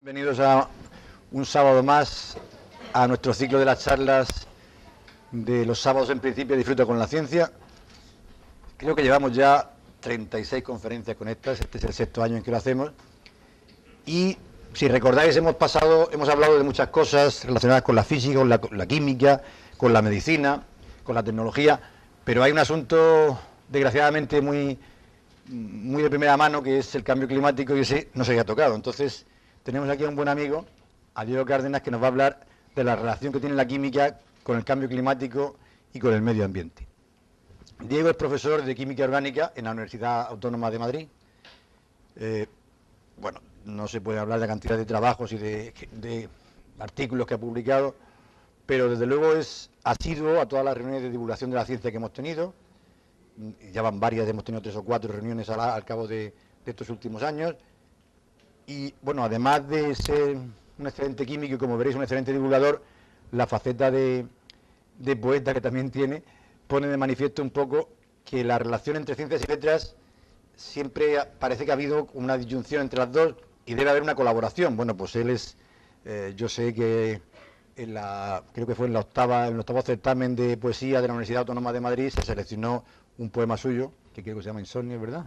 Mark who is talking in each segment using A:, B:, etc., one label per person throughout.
A: Bienvenidos a un sábado más a nuestro ciclo de las charlas de los sábados en principio Disfruta con la Ciencia. Creo que llevamos ya 36 conferencias con estas, este es el sexto año en que lo hacemos. Y si recordáis, hemos hablado de muchas cosas relacionadas con la física, con la química, con la medicina, con la tecnología, pero hay un asunto desgraciadamente muy de primera mano, que es el cambio climático, y ese no se había tocado. Entonces tenemos aquí a un buen amigo, a Diego Cárdenas, que nos va a hablar de la relación que tiene la química con el cambio climático y con el medio ambiente. Diego es profesor de Química Orgánica en la Universidad Autónoma de Madrid. Bueno, no se puede hablar de la cantidad de trabajos y de artículos que ha publicado, pero desde luego es asiduo a todas las reuniones de divulgación de la ciencia que hemos tenido. Ya van varias, hemos tenido 3 o 4 reuniones al cabo de estos últimos años. Y bueno, además de ser un excelente químico y, como veréis, un excelente divulgador, la faceta de poeta que también tiene pone de manifiesto un poco que la relación entre ciencias y letras siempre parece que ha habido una disyunción entre las dos y debe haber una colaboración. Bueno, pues él es, yo sé que creo que fue en el octavo certamen de poesía de la Universidad Autónoma de Madrid se seleccionó un poema suyo, que creo que se llama Insomnio, ¿verdad?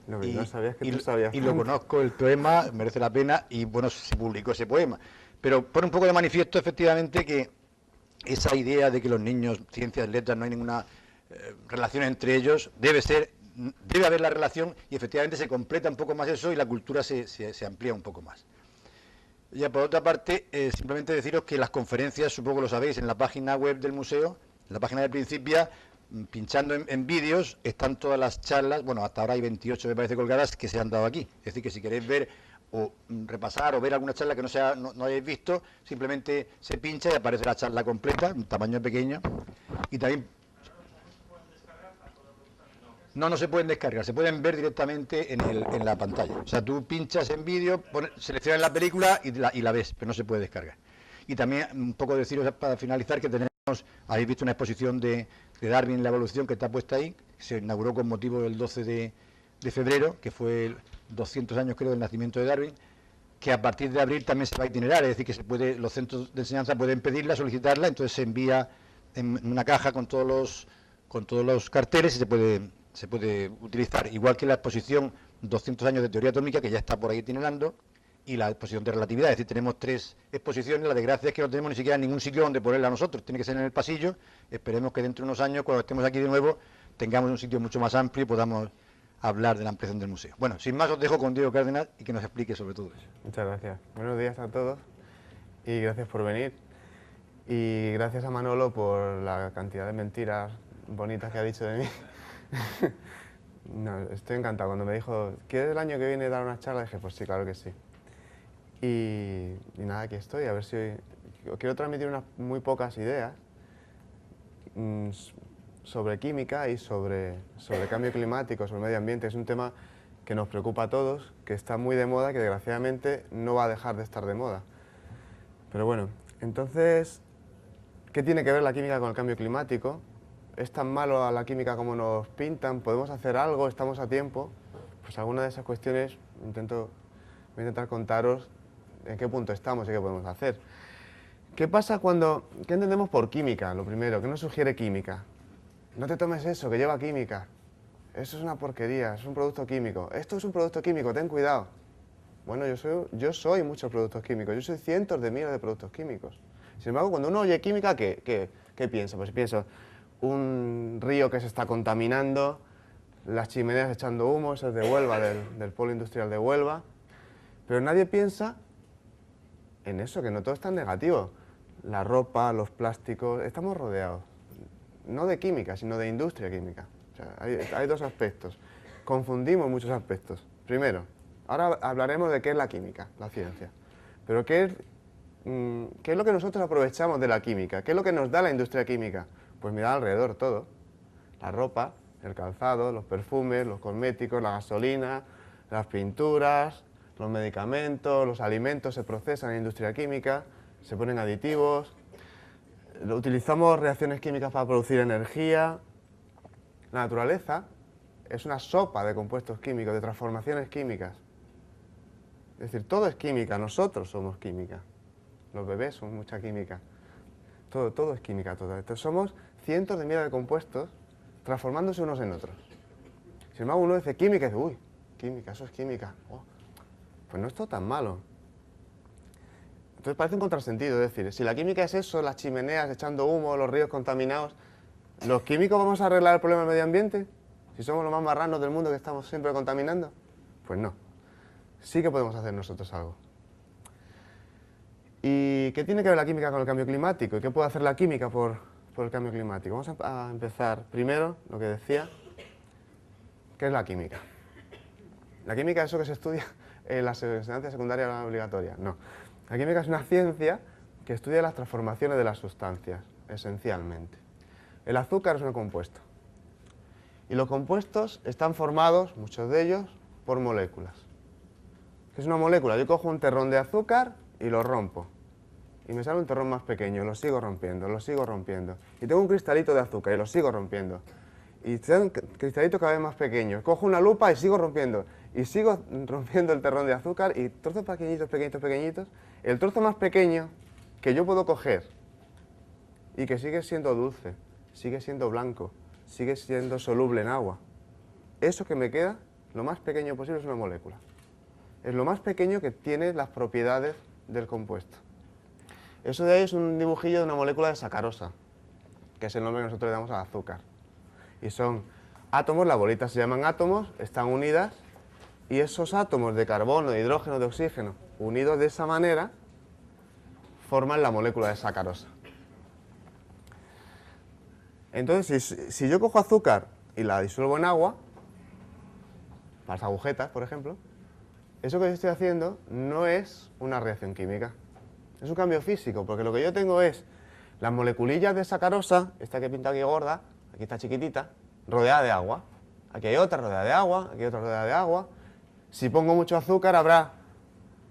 B: No, no sabías que tú sabías.
A: Y lo conozco, el poema, merece la pena, y bueno, se publicó ese poema. Pero pone un poco de manifiesto, efectivamente, que esa idea de que los niños, ciencias, letras, no hay ninguna relación entre ellos, debe haber la relación, y efectivamente se completa un poco más eso y la cultura se amplía un poco más. Ya por otra parte, simplemente deciros que las conferencias, supongo que lo sabéis, en la página web del museo, en la página de Principia, pinchando en vídeos, están todas las charlas, bueno, hasta ahora hay 28, me parece, colgadas, que se han dado aquí. Es decir, que si queréis ver o repasar o ver alguna charla que no hayáis visto, simplemente se pincha y aparece la charla completa, un tamaño pequeño. Y también... No se pueden descargar, se pueden ver directamente en la pantalla. O sea, tú pinchas en vídeo, seleccionas la película y la ves, pero no se puede descargar. Y también un poco deciros para finalizar que habéis visto una exposición de Darwin, la evolución, que está puesta ahí, que se inauguró con motivo del 12 de febrero, que fue 200 años creo del nacimiento de Darwin, que a partir de abril también se va a itinerar, es decir, que los centros de enseñanza pueden pedirla, solicitarla, entonces se envía en una caja con todos los carteles y se puede utilizar, igual que la exposición 200 años de teoría atómica, que ya está por ahí itinerando, y la exposición de relatividad. Es decir, tenemos 3 exposiciones. La desgracia es que no tenemos ni siquiera ningún sitio donde ponerla nosotros, tiene que ser en el pasillo. Esperemos que dentro de unos años, cuando estemos aquí de nuevo, tengamos un sitio mucho más amplio y podamos hablar de la ampliación del museo. Bueno, sin más, os dejo con Diego Cárdenas y que nos explique sobre todo eso.
B: Muchas gracias. Buenos días a todos y gracias por venir. Y gracias a Manolo por la cantidad de mentiras bonitas que ha dicho de mí. No, estoy encantado. Cuando me dijo, ¿quieres el año que viene dar una charla? Dije, pues sí, claro que sí. Y nada, aquí estoy. A ver si quiero transmitir unas muy pocas ideas sobre química y sobre cambio climático, sobre medio ambiente. Es un tema que nos preocupa a todos, que está muy de moda, que desgraciadamente no va a dejar de estar de moda. Pero bueno, entonces, ¿qué tiene que ver la química con el cambio climático? ¿Es tan malo a la química como nos pintan? ¿Podemos hacer algo? ¿Estamos a tiempo? Pues alguna de esas cuestiones voy a intentar contaros en qué punto estamos y qué podemos hacer. ¿Qué entendemos por química? Lo primero, ¿qué nos sugiere química? No te tomes eso, que lleva química. Eso es una porquería, es un producto químico. Esto es un producto químico, ten cuidado. Bueno, yo soy muchos productos químicos, yo soy cientos de miles de productos químicos. Sin embargo, cuando uno oye química, ¿qué piensa? Pues pienso, un río que se está contaminando, las chimeneas echando humo, eso es de Huelva, del polo industrial de Huelva. Pero nadie piensa en eso, que no todo es tan negativo. La ropa, los plásticos, estamos rodeados, no de química, sino de industria química. O sea, hay 2 aspectos. Confundimos muchos aspectos. Primero, ahora hablaremos de qué es la química, la ciencia. Pero ¿qué es lo que nosotros aprovechamos de la química? ¿Qué es lo que nos da la industria química? Pues mirad alrededor todo. La ropa, el calzado, los perfumes, los cosméticos, la gasolina, las pinturas, los medicamentos, los alimentos se procesan en la industria química, se ponen aditivos, utilizamos reacciones químicas para producir energía. La naturaleza es una sopa de compuestos químicos, de transformaciones químicas. Es decir, todo es química, nosotros somos química. Los bebés son mucha química. Todo es química, todo. Entonces somos cientos de miles de compuestos transformándose unos en otros. Sin embargo, uno dice química y dice, uy, química, eso es química. Oh, pues no es todo tan malo. Entonces parece un contrasentido, es decir, si la química es eso, las chimeneas echando humo, los ríos contaminados, ¿los químicos vamos a arreglar el problema del medio ambiente? Si somos los más marranos del mundo que estamos siempre contaminando. Pues no. Sí que podemos hacer nosotros algo. ¿Y qué tiene que ver la química con el cambio climático? ¿Y qué puede hacer la química por el cambio climático? Vamos a empezar primero, lo que decía, ¿qué es la química? La química es eso que se estudia en la enseñanza secundaria obligatoria. No. La química es una ciencia que estudia las transformaciones de las sustancias, esencialmente. El azúcar es un compuesto. Y los compuestos están formados, muchos de ellos, por moléculas. ¿Qué es una molécula? Yo cojo un terrón de azúcar y lo rompo. Y me sale un terrón más pequeño, lo sigo rompiendo, lo sigo rompiendo. Y tengo un cristalito de azúcar y lo sigo rompiendo. Y sale un cristalito cada vez más pequeño. Cojo una lupa y sigo rompiendo. Y sigo rompiendo el terrón de azúcar y trozos pequeñitos, pequeñitos, pequeñitos. El trozo más pequeño que yo puedo coger y que sigue siendo dulce, sigue siendo blanco, sigue siendo soluble en agua. Eso que me queda, lo más pequeño posible, es una molécula. Es lo más pequeño que tiene las propiedades del compuesto. Eso de ahí es un dibujillo de una molécula de sacarosa, que es el nombre que nosotros le damos al azúcar. Y son átomos, las bolitas se llaman átomos, están unidas, y esos átomos de carbono, de hidrógeno, de oxígeno, unidos de esa manera, forman la molécula de sacarosa. Entonces, si yo cojo azúcar y la disuelvo en agua, para las agujetas, por ejemplo, eso que yo estoy haciendo no es una reacción química, es un cambio físico, porque lo que yo tengo es las moleculillas de sacarosa, esta que pinta aquí gorda, aquí está chiquitita, rodeada de agua. Aquí hay otra rodeada de agua, aquí hay otra rodeada de agua. Si pongo mucho azúcar habrá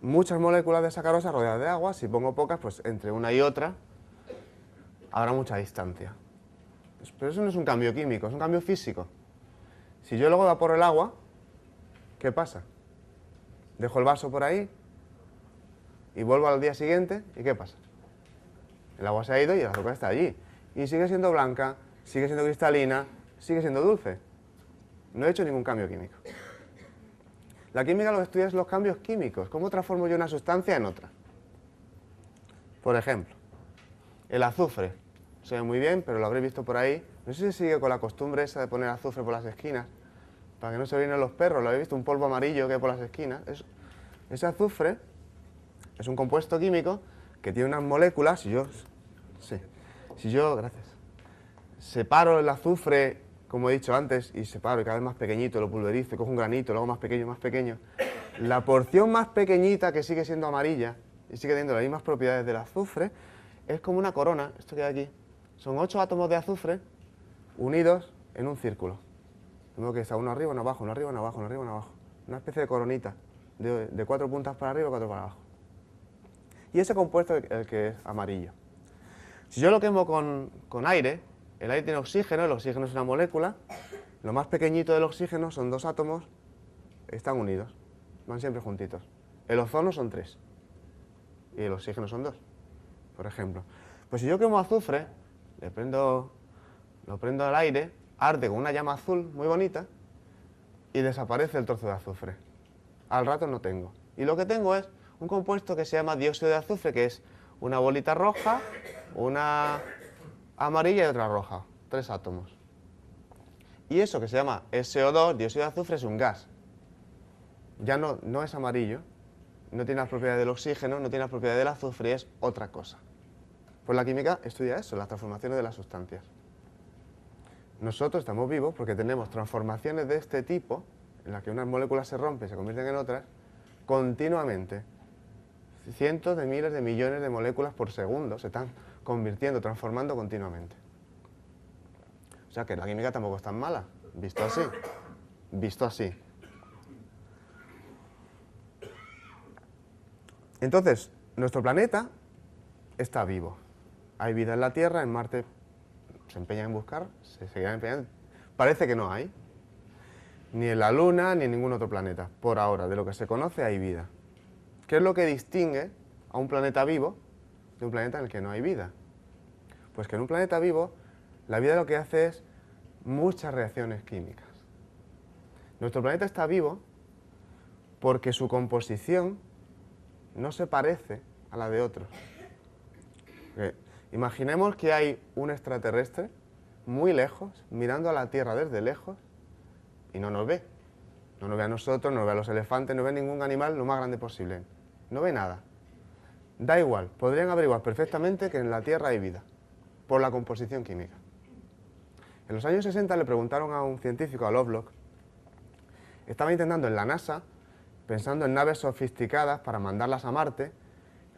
B: muchas moléculas de sacarosa rodeadas de agua, si pongo pocas, pues entre una y otra habrá mucha distancia. Pero eso no es un cambio químico, es un cambio físico. Si yo luego evaporo el agua, ¿qué pasa? Dejo el vaso por ahí y vuelvo al día siguiente, ¿y qué pasa? El agua se ha ido y el azúcar está allí. Y sigue siendo blanca, sigue siendo cristalina, sigue siendo dulce. No he hecho ningún cambio químico. La química lo que estudia es los cambios químicos. ¿Cómo transformo yo una sustancia en otra? Por ejemplo, el azufre. Se ve muy bien, pero lo habréis visto por ahí. No sé si sigue con la costumbre esa de poner azufre por las esquinas, para que no se orinen los perros. Lo habéis visto, un polvo amarillo que hay por las esquinas. Ese azufre es un compuesto químico que tiene unas moléculas. Si yo, gracias, separo el azufre, como he dicho antes, y separo y cada vez más pequeñito, lo pulverizo, cojo un granito, luego más pequeño, la porción más pequeñita que sigue siendo amarilla y sigue teniendo las mismas propiedades del azufre, es como una corona, esto que hay aquí. Son 8 átomos de azufre unidos en un círculo. De modo que está uno arriba, uno abajo, uno arriba, uno abajo, uno arriba, uno abajo. Una especie de coronita, de 4 puntas para arriba y 4 para abajo. Y ese compuesto es el que es amarillo. Si yo lo quemo con aire, el aire tiene oxígeno, el oxígeno es una molécula, lo más pequeñito del oxígeno son 2 átomos, están unidos, van siempre juntitos. El ozono son 3 y el oxígeno son 2, por ejemplo. Pues si yo quemo azufre, lo prendo al aire, arde con una llama azul muy bonita y desaparece el trozo de azufre. Al rato no tengo. Y lo que tengo es un compuesto que se llama dióxido de azufre, que es una bolita roja, una amarilla y otra roja, 3 átomos. Y eso que se llama SO2, dióxido de azufre, es un gas. Ya no es amarillo, no tiene las propiedades del oxígeno, no tiene las propiedades del azufre, es otra cosa. Pues la química estudia eso, las transformaciones de las sustancias. Nosotros estamos vivos porque tenemos transformaciones de este tipo, en las que unas moléculas se rompen y se convierten en otras, continuamente. Cientos de miles de millones de moléculas por segundo se están convirtiendo, transformando continuamente. O sea que la química tampoco es tan mala, visto así. Visto así. Entonces, nuestro planeta está vivo. Hay vida en la Tierra, en Marte se empeñan en buscar, se seguirán empeñando. Parece que no hay. Ni en la Luna, ni en ningún otro planeta. Por ahora, de lo que se conoce, hay vida. ¿Qué es lo que distingue a un planeta vivo de un planeta en el que no hay vida? Pues que en un planeta vivo la vida lo que hace es muchas reacciones químicas. Nuestro planeta está vivo porque su composición no se parece a la de otros. Imaginemos que hay un extraterrestre muy lejos, mirando a la Tierra desde lejos, y no nos ve. No nos ve a nosotros, no ve a los elefantes, no ve ningún animal lo más grande posible. No ve nada. Da igual, podrían averiguar perfectamente que en la Tierra hay vida, por la composición química. En los años 60 le preguntaron a un científico, a Lovelock, estaba intentando en la NASA, pensando en naves sofisticadas para mandarlas a Marte,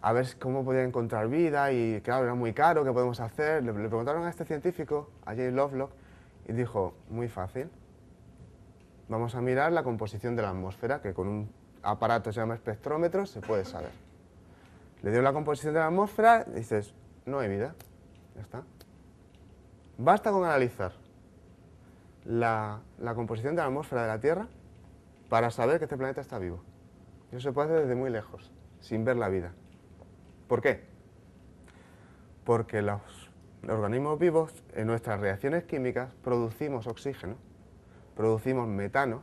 B: a ver cómo podía encontrar vida, y claro, era muy caro, ¿qué podemos hacer? Le preguntaron a este científico, a James Lovelock, y dijo, muy fácil, vamos a mirar la composición de la atmósfera, que con un aparato que se llama espectrómetro se puede saber. Le dio la composición de la atmósfera, y dices, no hay vida, ya está. Basta con analizar la composición de la atmósfera de la Tierra para saber que este planeta está vivo. Y eso se puede hacer desde muy lejos, sin ver la vida. ¿Por qué? Porque los organismos vivos, en nuestras reacciones químicas, producimos oxígeno, producimos metano,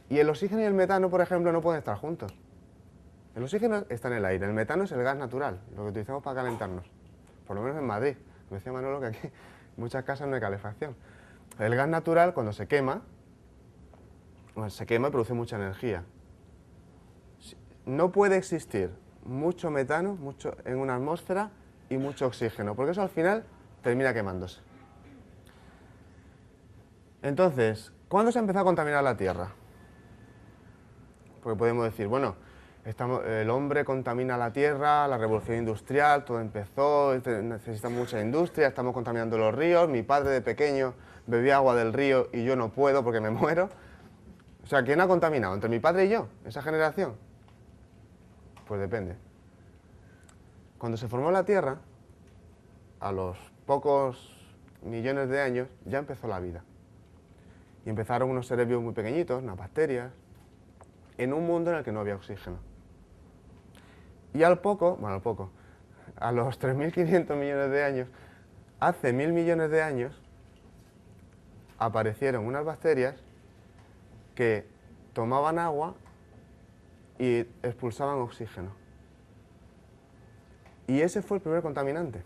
B: y el oxígeno y el metano, por ejemplo, no pueden estar juntos. El oxígeno está en el aire, el metano es el gas natural, lo que utilizamos para calentarnos, por lo menos en Madrid. Me decía Manolo que aquí en muchas casas no hay calefacción. El gas natural, cuando se quema, bueno, se quema y produce mucha energía. No puede existir mucho metano en una atmósfera y mucho oxígeno, porque eso al final termina quemándose. Entonces, ¿cuándo se empezó a contaminar la Tierra? Porque podemos decir, bueno, el hombre contamina la Tierra, la revolución industrial, todo empezó, necesitamos mucha industria, estamos contaminando los ríos, mi padre de pequeño bebía agua del río y yo no puedo porque me muero. O sea, ¿quién ha contaminado? ¿Entre mi padre y yo? ¿Esa generación? Pues depende. Cuando se formó la Tierra, a los pocos millones de años, ya empezó la vida. Y empezaron unos seres vivos muy pequeñitos, unas bacterias, en un mundo en el que no había oxígeno. Y a los 3.500 millones de años, hace 1.000 millones de años, aparecieron unas bacterias que tomaban agua y expulsaban oxígeno. Y ese fue el primer contaminante.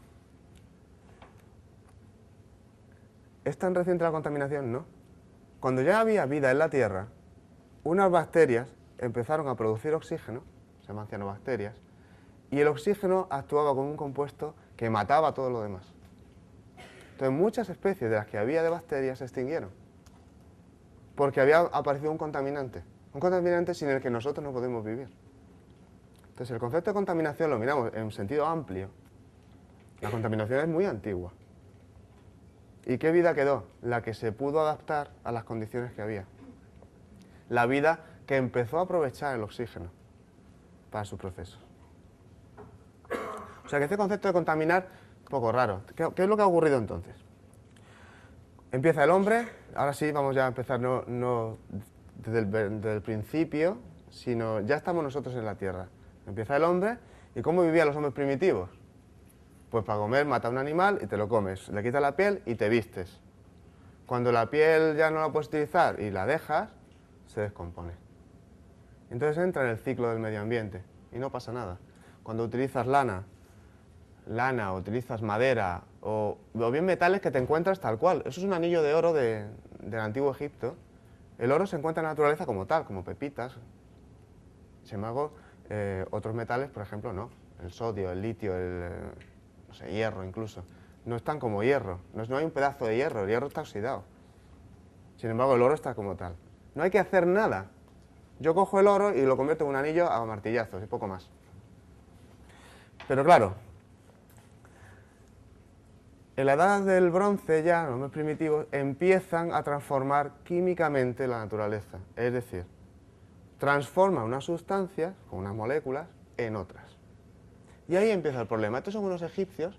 B: ¿Es tan reciente la contaminación? No. Cuando ya había vida en la Tierra, unas bacterias empezaron a producir oxígeno, se llaman cianobacterias, y el oxígeno actuaba como un compuesto que mataba todo lo demás. Entonces muchas especies de las que había de bacterias se extinguieron, porque había aparecido un contaminante sin el que nosotros no podemos vivir. Entonces el concepto de contaminación lo miramos en un sentido amplio. La contaminación es muy antigua. ¿Y qué vida quedó? La que se pudo adaptar a las condiciones que había. La vida que empezó a aprovechar el oxígeno para sus procesos. O sea que este concepto de contaminar es un poco raro. ¿Qué es lo que ha ocurrido entonces? Empieza el hombre, ahora sí vamos ya a empezar no desde el principio, sino ya estamos nosotros en la Tierra. Empieza el hombre, ¿y cómo vivían los hombres primitivos? Pues para comer mata a un animal y te lo comes, le quitas la piel y te vistes. Cuando la piel ya no la puedes utilizar y la dejas, se descompone. Entonces entra en el ciclo del medio ambiente y no pasa nada. Cuando utilizas lana o utilizas madera o bien metales que te encuentras tal cual. Eso es un anillo de oro del antiguo Egipto. El oro se encuentra en la naturaleza como tal, como pepitas. Sin embargo, otros metales, por ejemplo, no. El sodio, el litio, no sé, hierro incluso. No están como hierro. No hay un pedazo de hierro. El hierro está oxidado. Sin embargo, el oro está como tal. No hay que hacer nada. Yo cojo el oro y lo convierto en un anillo a martillazos y poco más. Pero claro, en la edad del bronce ya, los hombres primitivos, empiezan a transformar químicamente la naturaleza. Es decir, transforman unas sustancias, con unas moléculas, en otras. Y ahí empieza el problema. Estos son unos egipcios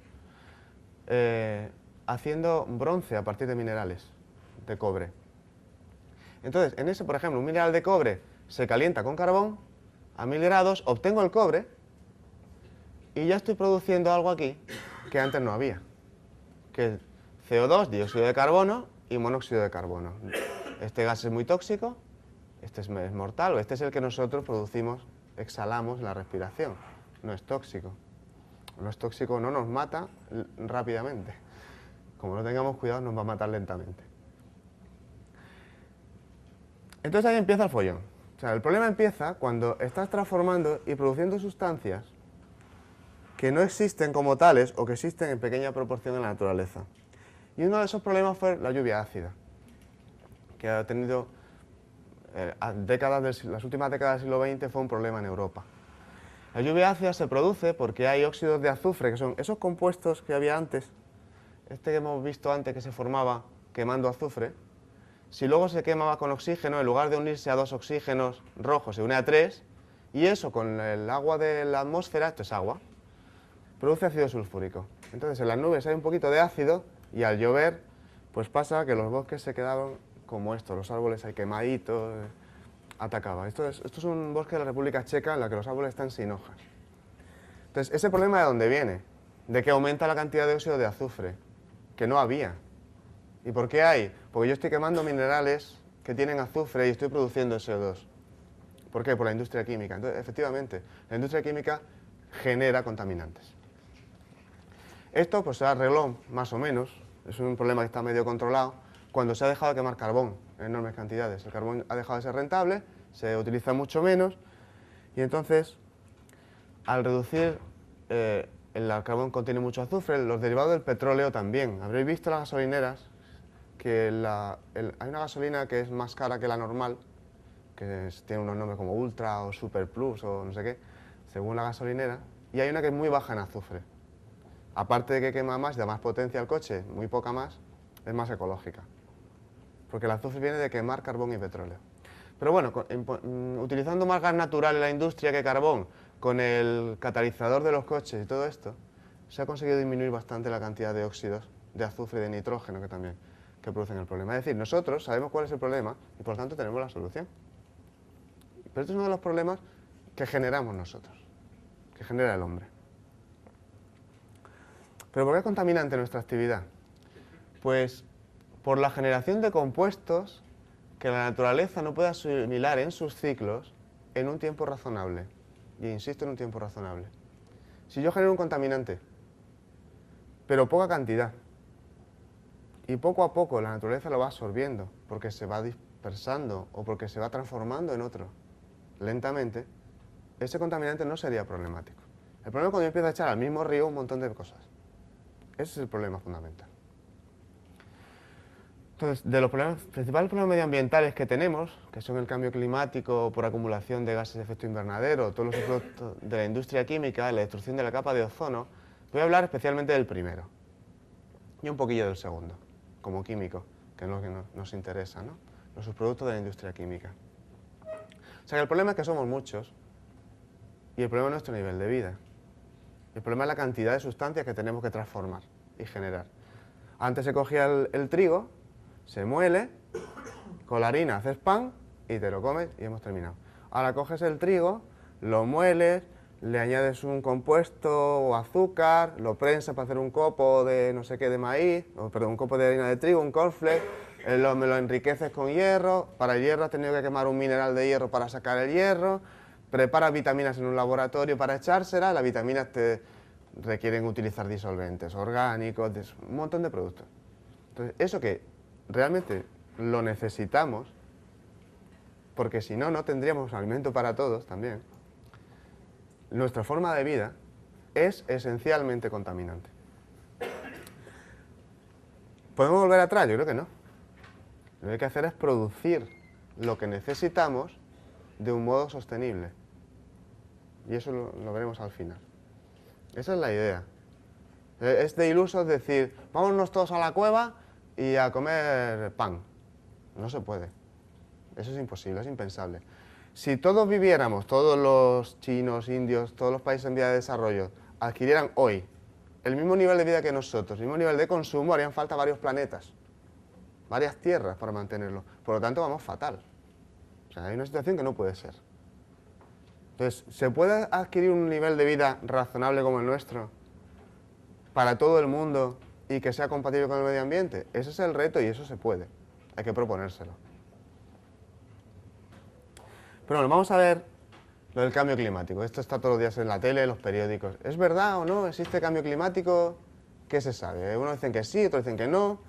B: haciendo bronce a partir de minerales de cobre. Entonces, por ejemplo, un mineral de cobre se calienta con carbón a 1000 grados, obtengo el cobre y ya estoy produciendo algo aquí que antes no había, que es CO2, dióxido de carbono y monóxido de carbono. Este gas es muy tóxico, este es mortal, o este es el que nosotros producimos, exhalamos en la respiración. No es tóxico. No es tóxico, no nos mata rápidamente. Como no tengamos cuidado, nos va a matar lentamente. Entonces ahí empieza el follón. O sea, el problema empieza cuando estás transformando y produciendo sustancias que no existen como tales o que existen en pequeña proporción en la naturaleza. Y uno de esos problemas fue la lluvia ácida, que ha tenido las últimas décadas del siglo XX fue un problema en Europa. La lluvia ácida se produce porque hay óxidos de azufre, que son esos compuestos que había antes, este que hemos visto antes que se formaba quemando azufre. Si luego se quemaba con oxígeno, en lugar de unirse a 2 oxígenos rojos, se une a 3, y eso con el agua de la atmósfera, esto es agua, produce ácido sulfúrico. Entonces en las nubes hay un poquito de ácido, y al llover, pues pasa que los bosques se quedaban como estos, los árboles ahí quemaditos, atacaba. Esto es un bosque de la República Checa en la que los árboles están sin hojas. Entonces, ese problema ¿de dónde viene? De que aumenta la cantidad de óxido de azufre, que no había. ¿Y por qué hay? Porque yo estoy quemando minerales que tienen azufre y estoy produciendo CO2. ¿Por qué? Por la industria química. Entonces, efectivamente, la industria química genera contaminantes. Esto pues se arregló más o menos, es un problema que está medio controlado, cuando se ha dejado de quemar carbón en enormes cantidades. El carbón ha dejado de ser rentable, se utiliza mucho menos, y entonces, al reducir, el carbón contiene mucho azufre, los derivados del petróleo también. Habréis visto las gasolineras, que hay una gasolina que es más cara que la normal, que tiene unos nombres como Ultra o Super Plus o no sé qué, según la gasolinera, y hay una que es muy baja en azufre. Aparte de que quema más y da más potencia al coche, muy poca más, es más ecológica. Porque el azufre viene de quemar carbón y petróleo. Pero bueno, utilizando más gas natural en la industria que carbón, con el catalizador de los coches y todo esto, se ha conseguido disminuir bastante la cantidad de óxidos de azufre y de nitrógeno que producen el problema. Es decir, nosotros sabemos cuál es el problema y por lo tanto tenemos la solución. Pero este es uno de los problemas que generamos nosotros, que genera el hombre. ¿Pero por qué es contaminante nuestra actividad? Pues por la generación de compuestos que la naturaleza no puede asimilar en sus ciclos en un tiempo razonable. Y insisto, en un tiempo razonable. Si yo genero un contaminante, pero poca cantidad, y poco a poco la naturaleza lo va absorbiendo, porque se va dispersando o porque se va transformando en otro, lentamente, ese contaminante no sería problemático. El problema es cuando yo empiezo a echar al mismo río un montón de cosas. Ese es el problema fundamental. Entonces, de los principales problemas medioambientales que tenemos, que son el cambio climático por acumulación de gases de efecto invernadero, todos los efectos de la industria química, la destrucción de la capa de ozono, voy a hablar especialmente del primero y un poquillo del segundo, como químico, que es lo que nos interesa, ¿no? Los subproductos de la industria química. O sea que el problema es que somos muchos y el problema es nuestro nivel de vida. El problema es la cantidad de sustancias que tenemos que transformar y generar. Antes se cogía el trigo, se muele, con la harina haces pan y te lo comes y hemos terminado. Ahora coges el trigo, lo mueles, le añades un compuesto o azúcar, lo prensas para hacer un copo de no sé qué de maíz, un copo de harina de trigo, un cornflake, me lo enriqueces con hierro. Para el hierro has tenido que quemar un mineral de hierro para sacar el hierro. Preparas vitaminas en un laboratorio para echárselas, las vitaminas te requieren utilizar disolventes orgánicos, un montón de productos. Entonces, eso que realmente lo necesitamos, porque si no, no tendríamos alimento para todos también, nuestra forma de vida es esencialmente contaminante. ¿Podemos volver atrás? Yo creo que no. Lo que hay que hacer es producir lo que necesitamos de un modo sostenible. Y eso lo veremos al final. Esa es la idea. Es de ilusos decir, vámonos todos a la cueva y a comer pan. No se puede. Eso es imposible, es impensable. Si todos viviéramos, todos los chinos, indios, todos los países en vía de desarrollo, adquirieran hoy el mismo nivel de vida que nosotros, el mismo nivel de consumo, harían falta varios planetas, varias tierras para mantenerlo. Por lo tanto, vamos fatal. O sea, hay una situación que no puede ser. Entonces, ¿se puede adquirir un nivel de vida razonable como el nuestro para todo el mundo y que sea compatible con el medio ambiente? Ese es el reto y eso se puede. Hay que proponérselo. Pero bueno, vamos a ver lo del cambio climático. Esto está todos los días en la tele, en los periódicos. ¿Es verdad o no? ¿Existe cambio climático? ¿Qué se sabe? Unos dicen que sí, otros dicen que no.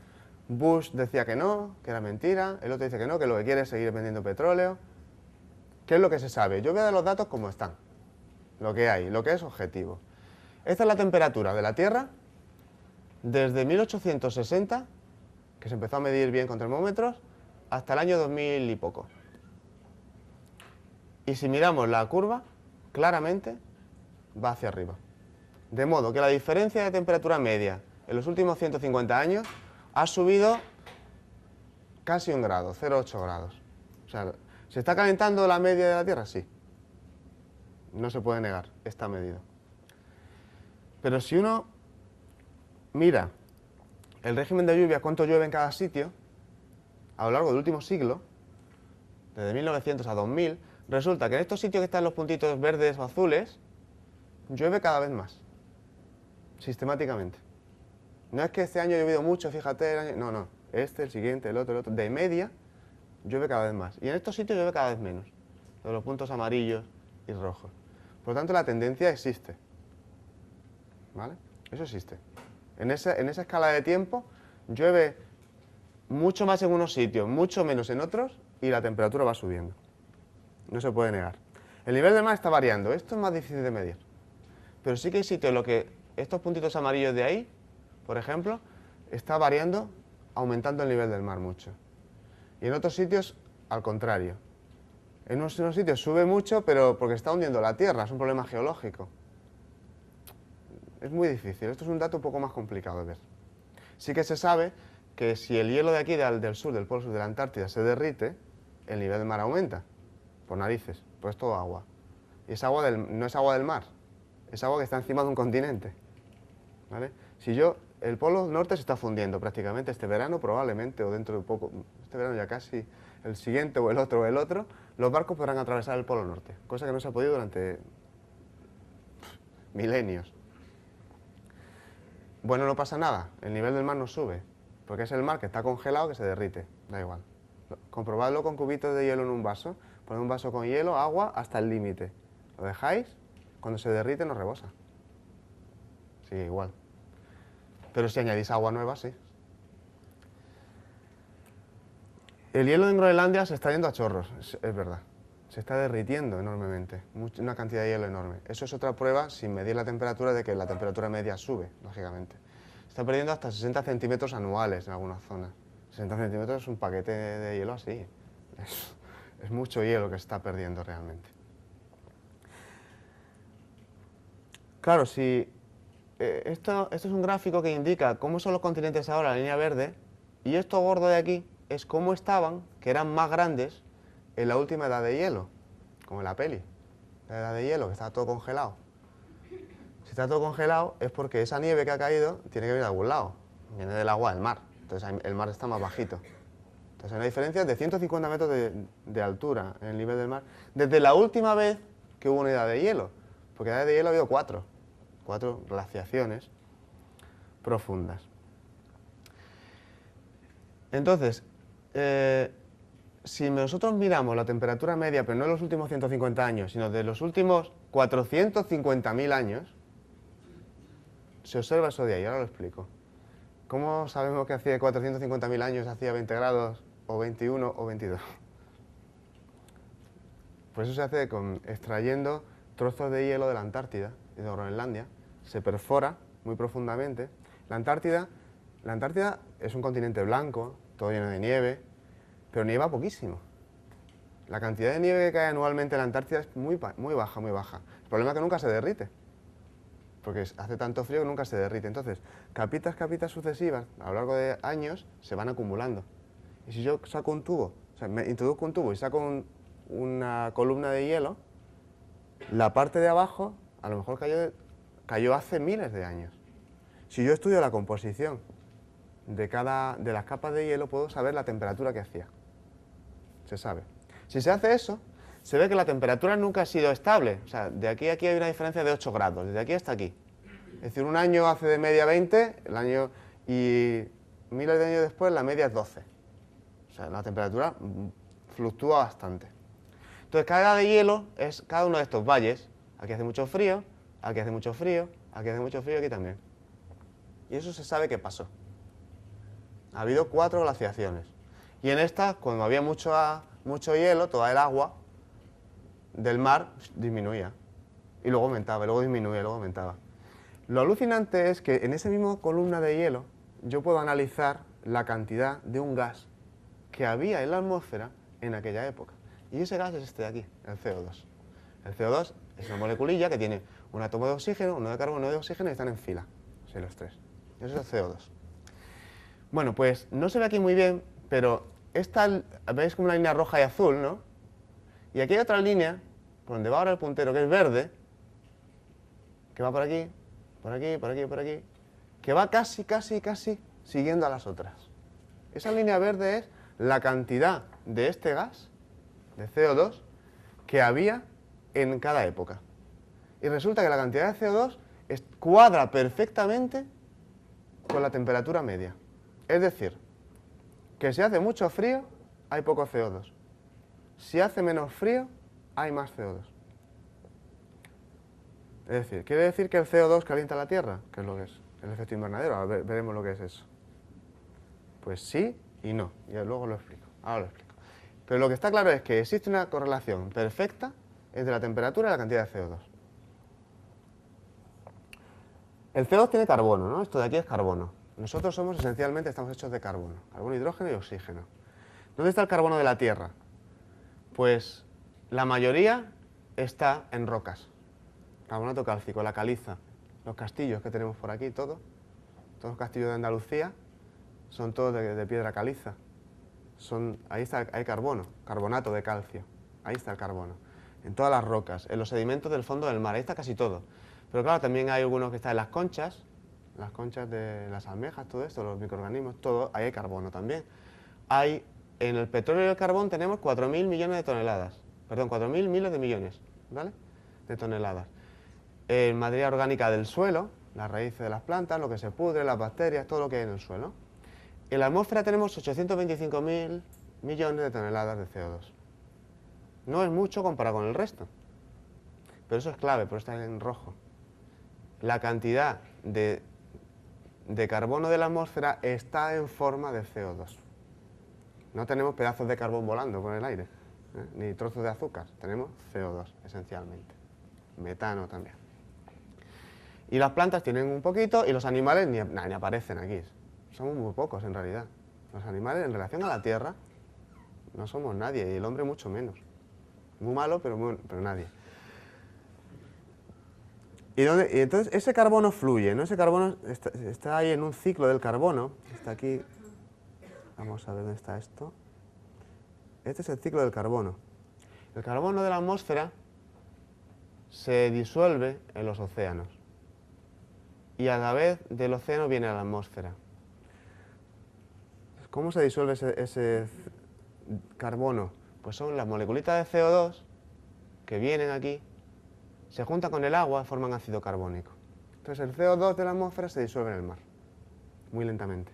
B: Bush decía que no, que era mentira. El otro dice que no, que lo que quiere es seguir vendiendo petróleo. ¿Qué es lo que se sabe? Yo voy a dar los datos como están. Lo que hay, lo que es objetivo. Esta es la temperatura de la Tierra desde 1860, que se empezó a medir bien con termómetros, hasta el año 2000 y poco. Y si miramos la curva, claramente va hacia arriba. De modo que la diferencia de temperatura media en los últimos 150 años ha subido casi 1 grado, 0,8 grados. O sea, ¿se está calentando la media de la Tierra? Sí. No se puede negar, está medido. Pero si uno mira el régimen de lluvia, cuánto llueve en cada sitio, a lo largo del último siglo, desde 1900 a 2000, resulta que en estos sitios que están los puntitos verdes o azules, llueve cada vez más, sistemáticamente. No es que este año ha llovido mucho, fíjate, no, el siguiente, el otro, de media, llueve cada vez más. Y en estos sitios llueve cada vez menos, de los puntos amarillos y rojos. Por lo tanto, la tendencia existe, ¿vale? Eso existe. En esa escala de tiempo, llueve mucho más en unos sitios, mucho menos en otros, y la temperatura va subiendo. No se puede negar. El nivel del mar está variando. Esto es más difícil de medir. Pero sí que hay sitios en los que estos puntitos amarillos de ahí, por ejemplo, está variando, aumentando el nivel del mar mucho. Y en otros sitios, al contrario. En unos sitios sube mucho, pero porque está hundiendo la Tierra. Es un problema geológico. Es muy difícil. Esto es un dato un poco más complicado de ver. Sí que se sabe que si el hielo de aquí, del sur, del polo sur de la Antártida, se derrite, el nivel del mar aumenta. Por narices, pues es todo agua. Y esa agua no es agua del mar, es agua que está encima de un continente. ¿Vale? Si el polo norte se está fundiendo prácticamente este verano, probablemente, o dentro de poco, este verano ya casi, el siguiente o el otro, los barcos podrán atravesar el polo norte, cosa que no se ha podido durante milenios. Bueno, no pasa nada, el nivel del mar no sube, porque es el mar que está congelado que se derrite, da igual. Comprobadlo con cubitos de hielo en un vaso. Poned un vaso con hielo, agua, hasta el límite. Lo dejáis, cuando se derrite no rebosa. Sigue igual. Pero si añadís agua nueva, sí. El hielo en Groenlandia se está yendo a chorros, es verdad. Se está derritiendo enormemente, una cantidad de hielo enorme. Eso es otra prueba, sin medir la temperatura, de que la temperatura media sube, lógicamente. Se está perdiendo hasta 60 centímetros anuales en algunas zonas. 60 centímetros es un paquete de hielo así. Es mucho hielo que se está perdiendo realmente. Claro, si esto es un gráfico que indica cómo son los continentes ahora, la línea verde, y esto gordo de aquí es cómo estaban, que eran más grandes en la última edad de hielo, como en la peli, la edad de hielo, que está todo congelado. Si está todo congelado es porque esa nieve que ha caído tiene que venir de algún lado, viene del agua del mar, entonces el mar está más bajito. Entonces hay una diferencia de 150 metros de altura en el nivel del mar, desde la última vez que hubo una edad de hielo, porque edades de hielo ha habido cuatro glaciaciones profundas. Entonces, si nosotros miramos la temperatura media, pero no de los últimos 150 años, sino de los últimos 450.000 años, se observa eso de ahí, ahora lo explico. ¿Cómo sabemos que hace 450.000 años hacía 20 grados, o 21 o 22? Pues eso se hace extrayendo trozos de hielo de la Antártida y de Groenlandia, se perfora muy profundamente. La Antártida es un continente blanco, todo lleno de nieve, pero nieva poquísimo. La cantidad de nieve que cae anualmente en la Antártida es muy baja, muy baja. El problema es que nunca se derrite, porque hace tanto frío que nunca se derrite. Entonces, capitas sucesivas, a lo largo de años, se van acumulando. Y si yo saco un tubo, o sea, me introduzco un tubo y saco una columna de hielo, la parte de abajo a lo mejor cayó hace miles de años. Si yo estudio la composición de las capas de hielo, puedo saber la temperatura que hacía. Se sabe. Si se hace eso, se ve que la temperatura nunca ha sido estable. O sea, de aquí a aquí hay una diferencia de 8 grados, desde aquí hasta aquí. Es decir, un año hace de media 20, y miles de años después la media es 12. O sea, la temperatura fluctúa bastante. Entonces, cada edad de hielo es cada uno de estos valles. Aquí hace mucho frío, aquí hace mucho frío, aquí hace mucho frío, aquí también. Y eso se sabe que pasó. Ha habido 4 glaciaciones. Y en estas, cuando había mucho hielo, toda el agua del mar disminuía. Y luego aumentaba, y luego disminuía, y luego aumentaba. Lo alucinante es que en esa misma columna de hielo yo puedo analizar la cantidad de un gas que había en la atmósfera en aquella época. Y ese gas es este de aquí, el CO2. El CO2 es una moleculilla que tiene un átomo de oxígeno, uno de carbono, uno de oxígeno y están en fila. O sea, los 3. Eso es el CO2. Bueno, pues no se ve aquí muy bien, pero esta, veis como una línea roja y azul, ¿no? Y aquí hay otra línea, por donde va ahora el puntero, que es verde, que va por aquí, por aquí, por aquí, por aquí, que va casi siguiendo a las otras. Esa línea verde es la cantidad de este gas, de CO2, que había en cada época. Y resulta que la cantidad de CO2 cuadra perfectamente con la temperatura media. Es decir, que si hace mucho frío, hay poco CO2. Si hace menos frío, hay más CO2. Es decir, ¿quiere decir que el CO2 calienta la Tierra? ¿Qué es lo que es? El efecto invernadero. Ahora veremos lo que es eso. Pues sí y no. Y luego lo explico. Ahora lo explico. Pero lo que está claro es que existe una correlación perfecta entre la temperatura y la cantidad de CO2. El CO2 tiene carbono, ¿no? Esto de aquí es carbono. Nosotros esencialmente estamos hechos de carbono. Carbono, hidrógeno y oxígeno. ¿Dónde está el carbono de la Tierra? Pues la mayoría está en rocas. Carbonato cálcico, la caliza, los castillos que tenemos por aquí, todos los castillos de Andalucía son todos de piedra caliza. Ahí hay carbono, carbonato de calcio. Ahí está el carbono. En todas las rocas, en los sedimentos del fondo del mar, ahí está casi todo. Pero claro, también hay algunos que están en las conchas de las almejas, todo esto, los microorganismos, todo, ahí hay carbono también. En el petróleo y el carbón tenemos 4.000 millones de toneladas. Perdón, 4.000 miles de millones, ¿vale? De toneladas. En materia orgánica del suelo, las raíces de las plantas, lo que se pudre, las bacterias, todo lo que hay en el suelo. En la atmósfera tenemos 825.000 millones de toneladas de CO2. No es mucho comparado con el resto, pero eso es clave, por eso está en rojo. La cantidad de carbono de la atmósfera está en forma de CO2. No tenemos pedazos de carbón volando por el aire, ni trozos de azúcar, tenemos CO2 esencialmente. Metano también. Y las plantas tienen un poquito y los animales ni aparecen aquí. Somos muy pocos en realidad. Los animales en relación a la Tierra no somos nadie y el hombre mucho menos. Muy malo, pero nadie. Y entonces ese carbono fluye, ¿no? Ese carbono está ahí en un ciclo del carbono. Está aquí. Vamos a ver dónde está esto. Este es el ciclo del carbono. El carbono de la atmósfera se disuelve en los océanos. Y a la vez del océano viene a la atmósfera. ¿Cómo se disuelve ese carbono? Pues son las moleculitas de CO2 que vienen aquí, se juntan con el agua y forman ácido carbónico. Entonces el CO2 de la atmósfera se disuelve en el mar, muy lentamente.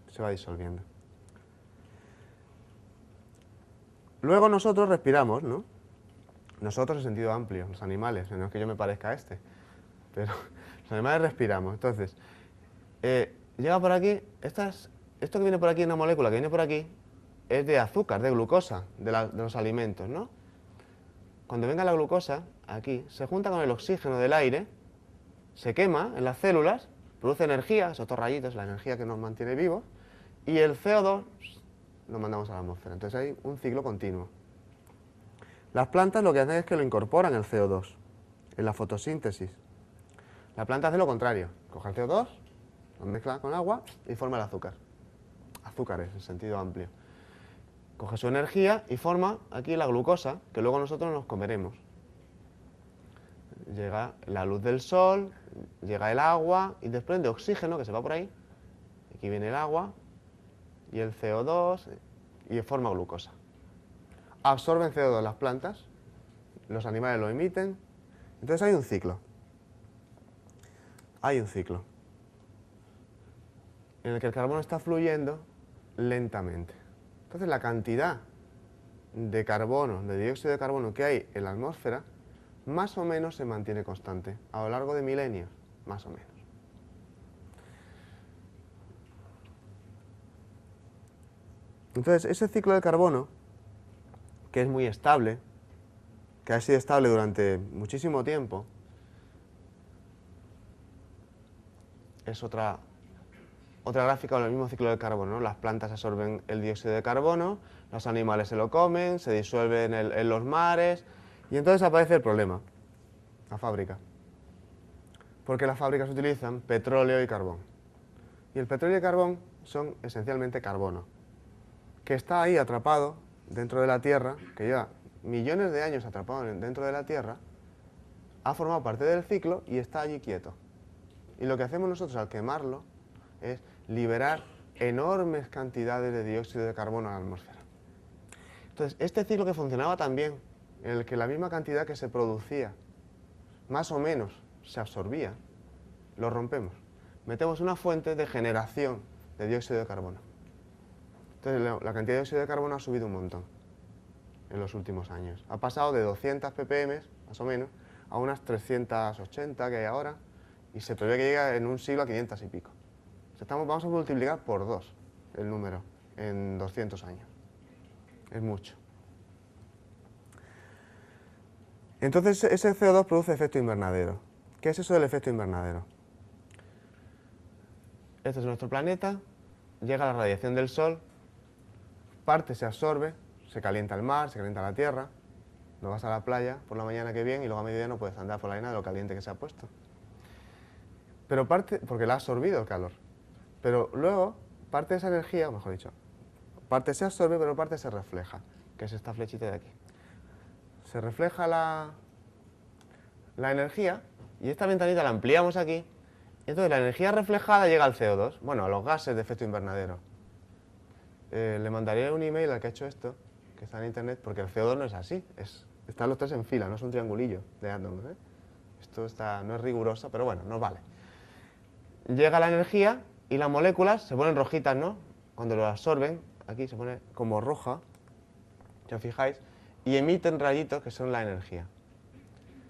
B: Se va disolviendo. Luego nosotros respiramos, ¿no? Nosotros en sentido amplio, los animales, no es que yo me parezca a este, pero los animales respiramos. Entonces, llega por aquí, esto que viene por aquí, una molécula que viene por aquí, es de azúcar, de glucosa, de los alimentos, ¿no? Cuando venga la glucosa, aquí, se junta con el oxígeno del aire, se quema en las células, produce energía, esos dos rayitos, la energía que nos mantiene vivos, y el CO2 lo mandamos a la atmósfera. Entonces hay un ciclo continuo. Las plantas lo que hacen es que lo incorporan el CO2 en la fotosíntesis. La planta hace lo contrario, coge el CO2, lo mezcla con agua y forma el azúcar. Azúcares en sentido amplio. Coge su energía y forma aquí la glucosa, que luego nosotros nos comeremos. Llega la luz del sol, llega el agua y desprende oxígeno que se va por ahí. Aquí viene el agua y el CO2 y forma glucosa. absorben CO2 las plantas, los animales lo emiten, entonces hay un ciclo. Hay un ciclo en el que el carbono está fluyendo lentamente. Entonces la cantidad de carbono, de dióxido de carbono que hay en la atmósfera, más o menos se mantiene constante a lo largo de milenios, más o menos. Entonces ese ciclo del carbono, que es muy estable, que ha sido estable durante muchísimo tiempo, es otra gráfica del mismo ciclo del carbono, ¿no? Las plantas absorben el dióxido de carbono, los animales se lo comen, se disuelve en los mares, y entonces aparece el problema, la fábrica. Porque las fábricas utilizan petróleo y carbón. Y el petróleo y el carbón son esencialmente carbono, que está ahí atrapado dentro de la Tierra, que lleva millones de años atrapado dentro de la Tierra, ha formado parte del ciclo y está allí quieto. Y lo que hacemos nosotros al quemarlo es liberar enormes cantidades de dióxido de carbono a la atmósfera. Entonces, este ciclo que funcionaba tan bien, en el que la misma cantidad que se producía, más o menos, se absorbía, lo rompemos. Metemos una fuente de generación de dióxido de carbono. Entonces, la cantidad de dióxido de carbono ha subido un montón en los últimos años. Ha pasado de 200 ppm, más o menos, a unas 380 que hay ahora, y se prevé que llegue en un siglo a 500 y pico. O sea, vamos a multiplicar por 2 el número en 200 años. Es mucho. Entonces, ese CO2 produce efecto invernadero. ¿Qué es eso del efecto invernadero? Este es nuestro planeta, llega la radiación del Sol, parte se absorbe, se calienta el mar, se calienta la Tierra, no vas a la playa por la mañana que viene y luego a mediodía no puedes andar por la arena de lo caliente que se ha puesto. Pero parte, porque la ha absorbido el calor. Pero luego, parte de esa energía, o mejor dicho, parte se absorbe, pero parte se refleja, que es esta flechita de aquí. Se refleja la energía, y esta ventanita la ampliamos aquí, y entonces la energía reflejada llega al CO2, bueno, a los gases de efecto invernadero. Le mandaré un email al que ha hecho esto, que está en internet, porque el CO2 no es así, están los tres en fila, no es un triangulillo de átomos, ¿eh? Esto no es riguroso, pero bueno, nos vale. Llega la energía y las moléculas se ponen rojitas, ¿no? Cuando lo absorben, aquí se pone como roja, si os fijáis, y emiten rayitos que son la energía.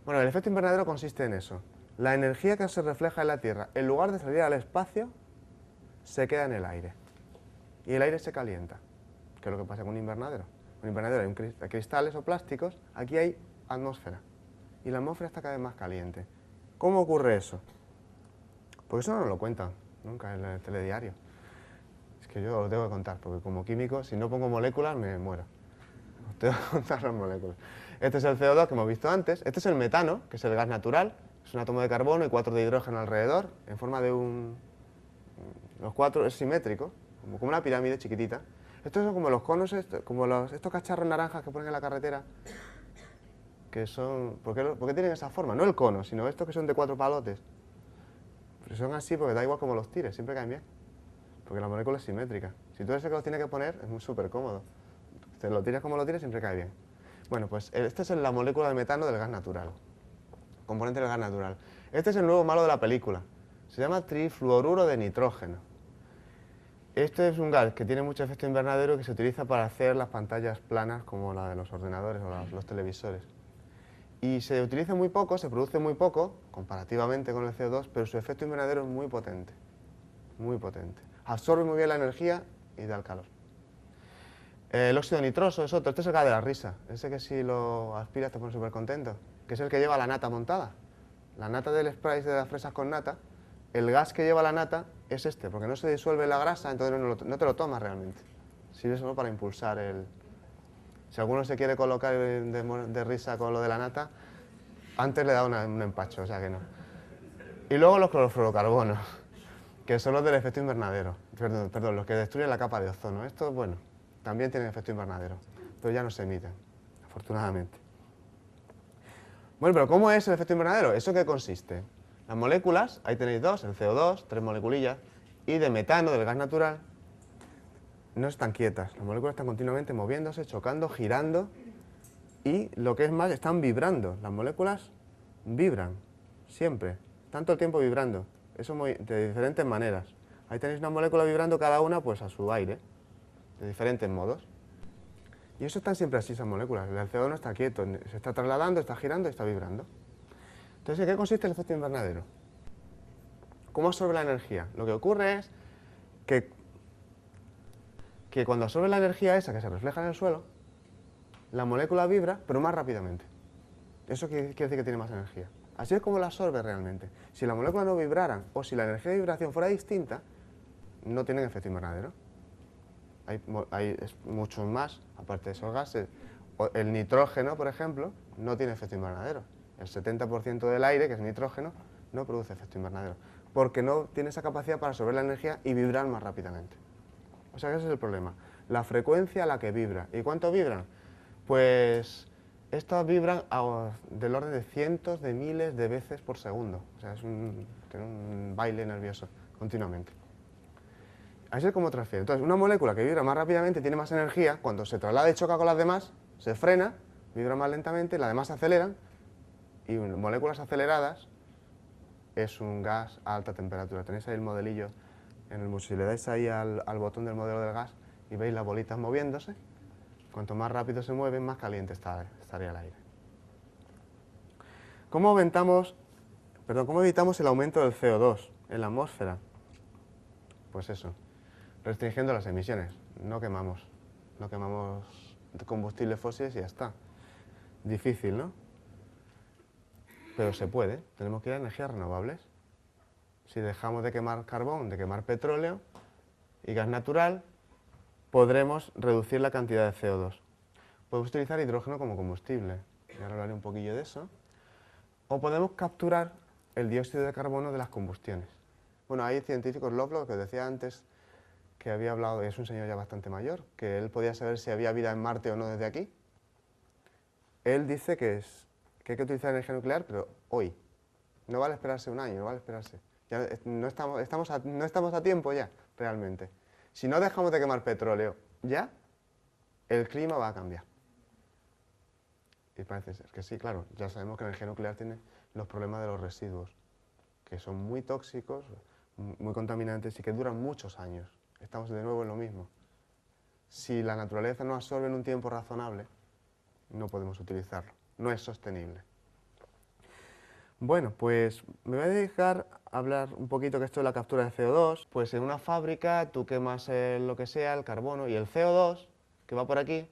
B: Bueno, el efecto invernadero consiste en eso. La energía que se refleja en la Tierra, en lugar de salir al espacio, se queda en el aire. Y el aire se calienta, que es lo que pasa con un invernadero. En un invernadero hay cristales o plásticos, aquí hay atmósfera. Y la atmósfera está cada vez más caliente. ¿Cómo ocurre eso? Porque eso no nos lo cuentan nunca en el telediario. Es que yo os tengo que contar, porque como químico, si no pongo moléculas, me muero. Os tengo que contar las moléculas. Este es el CO2 que hemos visto antes. Este es el metano, que es el gas natural. Es un átomo de carbono y 4 de hidrógeno alrededor, en forma de los 4 es simétrico, como una pirámide chiquitita. Estos son como los conos, como estos cacharros naranjas que ponen en la carretera, que son... ¿Por qué tienen esa forma? No el cono, sino estos que son de 4 palotes. Pero son así porque da igual como los tires, siempre caen bien. Porque la molécula es simétrica. Si tú eres el que los tiene que poner, es muy súper cómodo. Te lo tiras como lo tires, siempre cae bien. Bueno, pues esta es la molécula de metano del gas natural. Componente del gas natural. Este es el nuevo malo de la película. Se llama trifluoruro de nitrógeno. Este es un gas que tiene mucho efecto invernadero y que se utiliza para hacer las pantallas planas como la de los ordenadores o los televisores. Y se utiliza muy poco, se produce muy poco, comparativamente con el CO2, pero su efecto invernadero es muy potente. Muy potente. Absorbe muy bien la energía y da el calor. El óxido nitroso es otro. Este es el gas de la risa. Ese que si lo aspiras te pone súper contento. Que es el que lleva la nata montada. La nata del Sprite de las fresas con nata, el gas que lleva la nata es este, porque no se disuelve la grasa, entonces no te lo tomas realmente. Sirve solo para impulsar el... Si alguno se quiere colocar de risa con lo de la nata, antes le da un empacho, o sea que no. Y luego los clorofluorocarbonos, que son los del efecto invernadero. Perdón, los que destruyen la capa de ozono. Estos, bueno, también tienen efecto invernadero, pero ya no se emiten, afortunadamente. Bueno, pero ¿cómo es el efecto invernadero? ¿Eso qué consiste? Las moléculas, ahí tenéis dos, el CO2, 3 moleculillas, y de metano, del gas natural, no están quietas. Las moléculas están continuamente moviéndose, chocando, girando, y lo que es más, están vibrando. Las moléculas vibran, siempre, están todo el tiempo vibrando, eso de diferentes maneras. Ahí tenéis una molécula vibrando cada una pues a su aire, de diferentes modos. Y eso están siempre así esas moléculas, el CO2 no está quieto, se está trasladando, está girando y está vibrando. Entonces, ¿en qué consiste el efecto invernadero? ¿Cómo absorbe la energía? Lo que ocurre es que cuando absorbe la energía esa que se refleja en el suelo, la molécula vibra, pero más rápidamente. Eso quiere decir que tiene más energía. Así es como la absorbe realmente. Si la molécula no vibrara o si la energía de vibración fuera distinta, no tienen efecto invernadero. Hay muchos más, aparte de esos gases. El nitrógeno, por ejemplo, no tiene efecto invernadero. El 70% del aire, que es nitrógeno, no produce efecto invernadero, porque no tiene esa capacidad para absorber la energía y vibrar más rápidamente. O sea que ese es el problema. La frecuencia a la que vibra. ¿Y cuánto vibran? Pues estos vibran del orden de cientos de miles de veces por segundo. O sea, tiene un baile nervioso continuamente. Así es como transfiere. Entonces, una molécula que vibra más rápidamente tiene más energía, cuando se traslada y choca con las demás, se frena, vibra más lentamente, las demás se aceleran, y moléculas aceleradas es un gas a alta temperatura. Tenéis ahí el modelillo en el museo. Si le dais ahí al botón del modelo del gas y veis las bolitas moviéndose, cuanto más rápido se mueven, más caliente estaría el aire. ¿Cómo evitamos el aumento del CO2 en la atmósfera? Pues eso, restringiendo las emisiones. No quemamos combustibles fósiles y ya está. Difícil, ¿no? Pero se puede. Tenemos que ir a energías renovables. Si dejamos de quemar carbón, de quemar petróleo y gas natural, podremos reducir la cantidad de CO2. Podemos utilizar hidrógeno como combustible, y ahora hablaré un poquillo de eso. O podemos capturar el dióxido de carbono de las combustiones. Bueno, hay científicos, Lovelock, que os decía antes, que había hablado, es un señor ya bastante mayor, que él podía saber si había vida en Marte o no desde aquí. Él dice que hay que utilizar energía nuclear, pero hoy. No vale esperarse un año, no vale esperarse. Ya no estamos a tiempo ya, realmente. Si no dejamos de quemar petróleo ya, el clima va a cambiar. Y parece ser que sí, claro. Ya sabemos que la energía nuclear tiene los problemas de los residuos, que son muy tóxicos, muy contaminantes y que duran muchos años. Estamos de nuevo en lo mismo. Si la naturaleza no absorbe en un tiempo razonable, no podemos utilizarlo. No es sostenible. Bueno, pues me voy a dedicar a hablar un poquito que esto de la captura de CO2. Pues en una fábrica tú quemas lo que sea, el carbono, y el CO2, que va por aquí,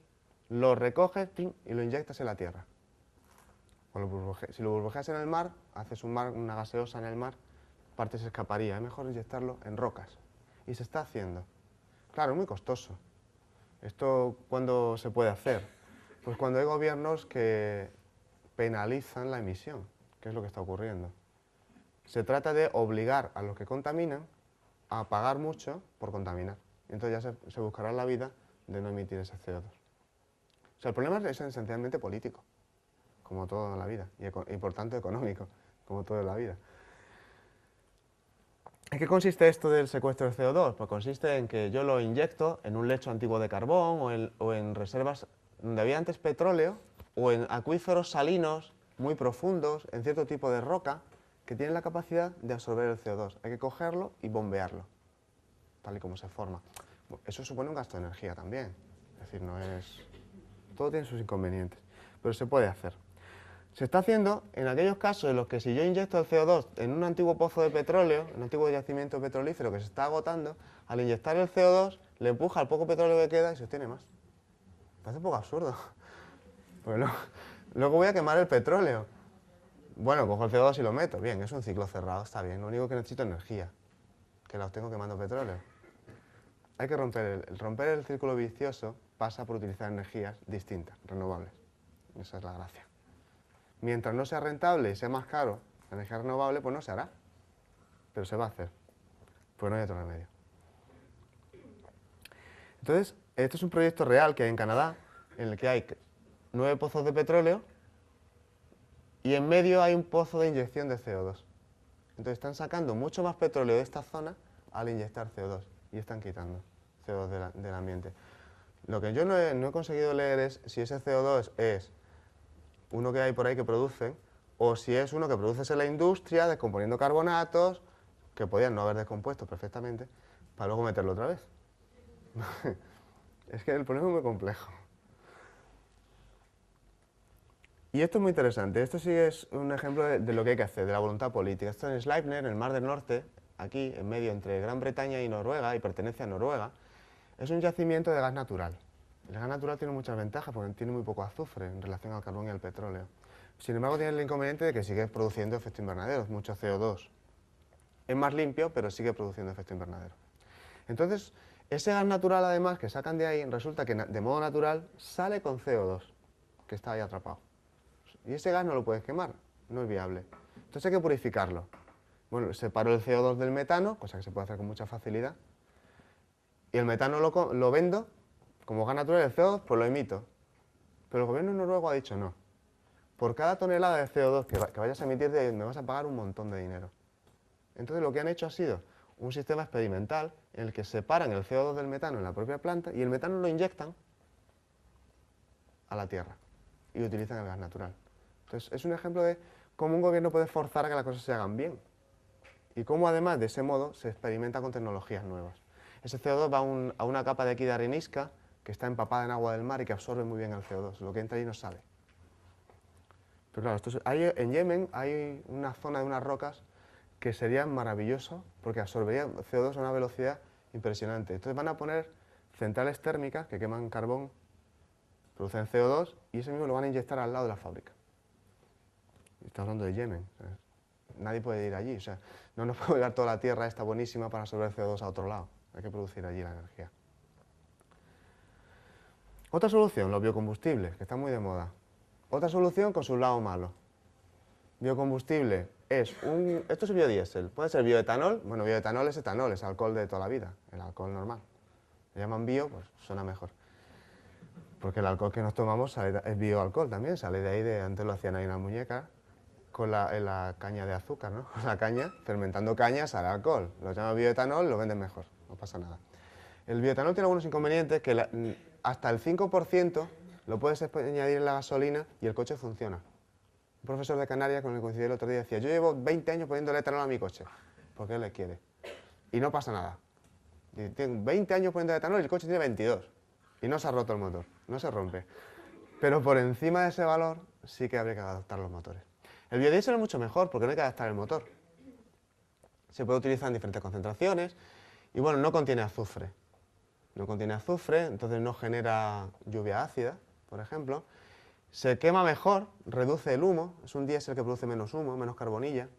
B: lo recoges y lo inyectas en la tierra. Si lo burbujeas en el mar, haces una gaseosa en el mar, parte se escaparía. Es mejor inyectarlo en rocas. Y se está haciendo. Claro, es muy costoso. ¿Esto cuándo se puede hacer? Pues cuando hay gobiernos que penalizan la emisión, que es lo que está ocurriendo. Se trata de obligar a los que contaminan a pagar mucho por contaminar. Y entonces ya se buscará la vida de no emitir ese CO2. O sea, el problema es esencialmente político, como todo en la vida, y por tanto económico, como todo en la vida. ¿En qué consiste esto del secuestro de CO2? Pues consiste en que yo lo inyecto en un lecho antiguo de carbón o en reservas donde había antes petróleo o en acuíferos salinos muy profundos, en cierto tipo de roca que tienen la capacidad de absorber el CO2. Hay que cogerlo y bombearlo, tal y como se forma. Eso supone un gasto de energía también. Es decir, no es... Todo tiene sus inconvenientes, pero se puede hacer. Se está haciendo en aquellos casos en los que si yo inyecto el CO2 en un antiguo pozo de petróleo, un antiguo yacimiento petrolífero que se está agotando, al inyectar el CO2 le empuja al poco petróleo que queda y se obtiene más. Parece un poco absurdo. Pues luego voy a quemar el petróleo. Bueno, cojo el CO2 y lo meto. Bien, es un ciclo cerrado, está bien. Lo único que necesito es energía, que la obtengo quemando petróleo. Hay que romper el círculo vicioso, pasa por utilizar energías distintas, renovables. Esa es la gracia. Mientras no sea rentable y sea más caro la energía renovable, pues no se hará. Pero se va a hacer. Pues no hay otro remedio. Entonces, este es un proyecto real que hay en Canadá, en el que hay 9 pozos de petróleo y en medio hay un pozo de inyección de CO2. Entonces están sacando mucho más petróleo de esta zona al inyectar CO2 y están quitando CO2 del ambiente. Lo que yo no he conseguido leer es si ese CO2 es uno que hay por ahí que producen, o si es uno que produces en la industria, descomponiendo carbonatos, que podían no haber descompuesto perfectamente, para luego meterlo otra vez. Es que el problema es muy complejo. Y esto es muy interesante. Esto sí es un ejemplo de lo que hay que hacer, de la voluntad política. Esto en Sleipner, en el Mar del Norte, aquí, en medio entre Gran Bretaña y Noruega, y pertenece a Noruega, es un yacimiento de gas natural. El gas natural tiene muchas ventajas porque tiene muy poco azufre en relación al carbón y al petróleo. Sin embargo, tiene el inconveniente de que sigue produciendo efecto invernadero, mucho CO2. Es más limpio, pero sigue produciendo efecto invernadero. Entonces, ese gas natural, además, que sacan de ahí, resulta que de modo natural sale con CO2, que está ahí atrapado. Y ese gas no lo puedes quemar, no es viable. Entonces hay que purificarlo. Bueno, separo el CO2 del metano, cosa que se puede hacer con mucha facilidad, y el metano lo vendo como gas natural, el CO2 pues lo emito. Pero el gobierno noruego ha dicho no. Por cada tonelada de CO2 que vayas a emitir me vas a pagar un montón de dinero. Entonces lo que han hecho ha sido un sistema experimental en el que separan el CO2 del metano en la propia planta y el metano lo inyectan a la tierra y utilizan el gas natural. Entonces es un ejemplo de cómo un gobierno puede forzar a que las cosas se hagan bien y cómo además de ese modo se experimenta con tecnologías nuevas. Ese CO2 va a una capa de aquí de arenisca que está empapada en agua del mar y que absorbe muy bien el CO2, lo que entra ahí no sale. Pero claro, en Yemen hay una zona de unas rocas que sería maravilloso porque absorberían CO2 a una velocidad impresionante. Entonces van a poner centrales térmicas que queman carbón, producen CO2 y ese mismo lo van a inyectar al lado de la fábrica. Estamos hablando de Yemen. Nadie puede ir allí. O sea, no nos puede llegar toda la tierra esta buenísima para absorber CO2 a otro lado. Hay que producir allí la energía. Otra solución, los biocombustibles, que están muy de moda. Otra solución con su lado malo. Biocombustible esto es biodiesel, puede ser bioetanol. Bueno, bioetanol es etanol, es alcohol de toda la vida, el alcohol normal. Le llaman bio, pues suena mejor. Porque el alcohol que nos tomamos es bioalcohol también, sale de ahí, antes lo hacían ahí en la muñeca, con la caña de azúcar, ¿no? La caña, fermentando caña sale alcohol. Lo llaman bioetanol, lo venden mejor, no pasa nada. El bioetanol tiene algunos inconvenientes que hasta el 5% lo puedes añadir en la gasolina y el coche funciona. Un profesor de Canarias con el que coincidí el otro día decía, yo llevo 20 años poniéndole etanol a mi coche, porque él le quiere. Y no pasa nada. Y tengo 20 años poniendo etanol y el coche tiene 22. Y no se ha roto el motor, no se rompe. Pero por encima de ese valor sí que habría que adaptar los motores. El biodiesel es mucho mejor porque no hay que adaptar el motor. Se puede utilizar en diferentes concentraciones y bueno, no contiene azufre. No contiene azufre, entonces no genera lluvia ácida, por ejemplo. Se quema mejor, reduce el humo, es un diésel que produce menos humo, menos carbonilla.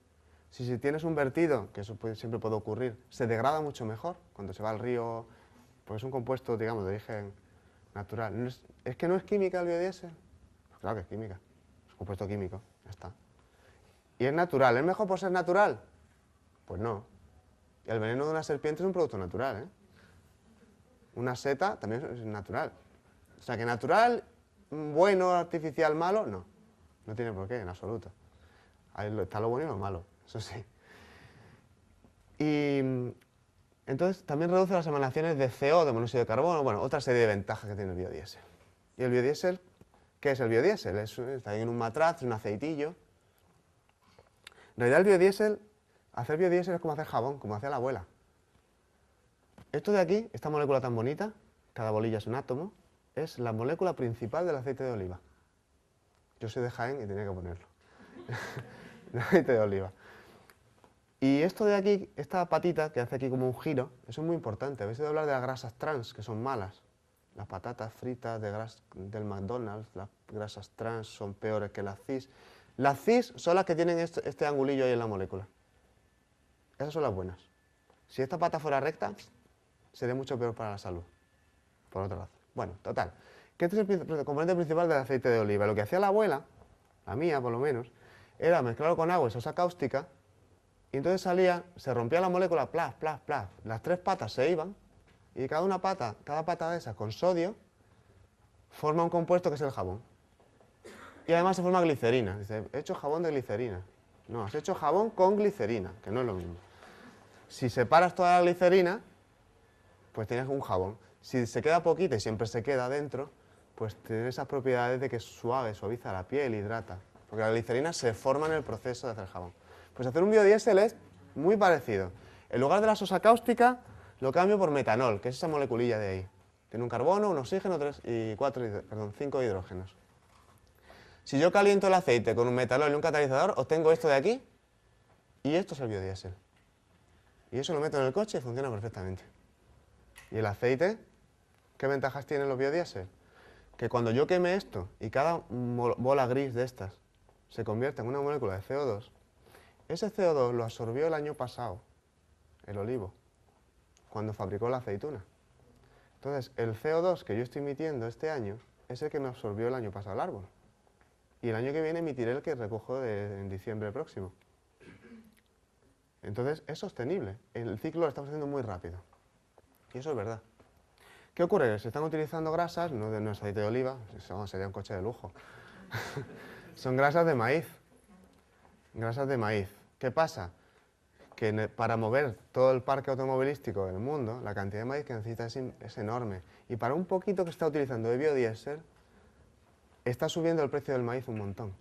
B: Si tienes un vertido, que eso siempre puede ocurrir, se degrada mucho mejor cuando se va al río, porque es un compuesto, digamos, de origen natural. ¿Es que no es química el biodiesel? Pues claro que es química, es un compuesto químico, ya está. ¿Y es natural? ¿Es mejor por ser natural? Pues no. El veneno de una serpiente es un producto natural, ¿eh? Una seta también es natural. O sea que natural, bueno, artificial, malo, no. No tiene por qué, en absoluto. Ahí está lo bueno y lo malo, eso sí. Y entonces también reduce las emanaciones de CO, de monóxido de carbono, bueno, otra serie de ventajas que tiene el biodiesel. ¿Y el biodiesel? ¿Qué es el biodiesel? Está ahí en un matraz, un aceitillo. En realidad el biodiesel, hacer biodiesel es como hacer jabón, como hacía la abuela. Esto de aquí, esta molécula tan bonita, cada bolilla es un átomo, es la molécula principal del aceite de oliva. Yo soy de Jaén y tenía que ponerlo. El aceite de oliva. Y esto de aquí, esta patita que hace aquí como un giro, eso es muy importante. Habéis oído hablar de las grasas trans, que son malas. Las patatas fritas del McDonald's, las grasas trans son peores que las cis. Las cis son las que tienen este angulillo ahí en la molécula. Esas son las buenas. Si esta pata fuera recta, sería mucho peor para la salud. Por otro lado. Bueno, total. Que este es el componente principal del aceite de oliva. Lo que hacía la abuela, la mía por lo menos, era mezclarlo con agua y sosa cáustica, y entonces se rompía la molécula, plaf, plaf, plaf. Las tres patas se iban, y cada pata de esas con sodio, forma un compuesto que es el jabón. Y además se forma glicerina. Dice, he hecho jabón de glicerina. No, has hecho jabón con glicerina, que no es lo mismo. Si separas toda la glicerina, pues tienes un jabón. Si se queda poquita y siempre se queda dentro, pues tiene esas propiedades de que es suave, suaviza la piel, hidrata. Porque la glicerina se forma en el proceso de hacer jabón. Pues hacer un biodiesel es muy parecido. En lugar de la sosa cáustica, lo cambio por metanol, que es esa moleculilla de ahí. Tiene un carbono, un oxígeno, 5 hidrógenos. Si yo caliento el aceite con un metanol y un catalizador, obtengo esto de aquí, y esto es el biodiesel. Y eso lo meto en el coche y funciona perfectamente. ¿Y el aceite? ¿Qué ventajas tienen los biodiesel? Que cuando yo queme esto y cada bola gris de estas se convierte en una molécula de CO2, ese CO2 lo absorbió el año pasado el olivo, cuando fabricó la aceituna. Entonces, el CO2 que yo estoy emitiendo este año es el que me absorbió el año pasado el árbol. Y el año que viene emitiré el que recojo en diciembre próximo. Entonces, es sostenible. El ciclo lo estamos haciendo muy rápido. Y eso es verdad. ¿Qué ocurre? Se están utilizando grasas, no es aceite de oliva, eso sería un coche de lujo. Son grasas de maíz. Grasas de maíz. ¿Qué pasa? Que para mover todo el parque automovilístico del mundo, la cantidad de maíz que necesita es enorme. Y para un poquito que está utilizando de biodiesel, está subiendo el precio del maíz un montón.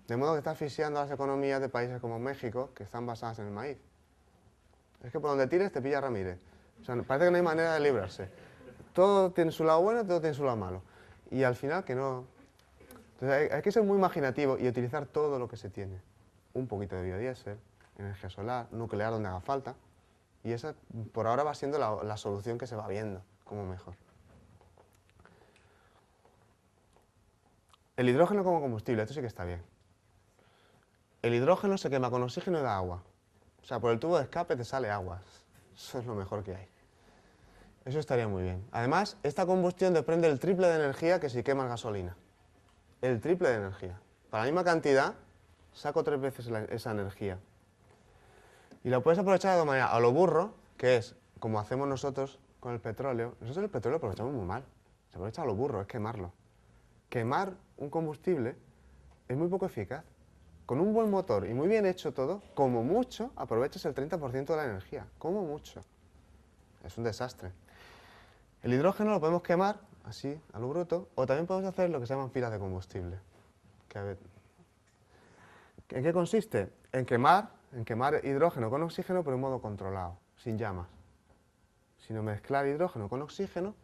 B: De modo que está asfixiando a las economías de países como México, que están basadas en el maíz. Es que por donde tires te pilla Ramírez. O sea, parece que no hay manera de librarse. Todo tiene su lado bueno y todo tiene su lado malo. Y al final que no... Entonces hay que ser muy imaginativo y utilizar todo lo que se tiene. Un poquito de biodiesel, energía solar, nuclear donde haga falta. Y esa por ahora va siendo la solución que se va viendo como mejor. El hidrógeno como combustible, esto sí que está bien. El hidrógeno se quema con oxígeno y da agua. O sea, por el tubo de escape te sale agua. Eso es lo mejor que hay. Eso estaría muy bien. Además, esta combustión desprende el triple de energía que si quemas gasolina. El triple de energía. Para la misma cantidad, saco 3 veces esa energía. Y la puedes aprovechar de dos maneras. A lo burro, que es como hacemos nosotros con el petróleo. Nosotros el petróleo lo aprovechamos muy mal. Se aprovecha a lo burro, es quemarlo. Quemar un combustible es muy poco eficaz. Con un buen motor y muy bien hecho todo, como mucho, aprovechas el 30% de la energía. Como mucho. Es un desastre. El hidrógeno lo podemos quemar, así, a lo bruto, o también podemos hacer lo que se llaman pilas de combustible. ¿En qué consiste? En quemar hidrógeno con oxígeno, pero en modo controlado, sin llamas. Sino mezclar hidrógeno con oxígeno,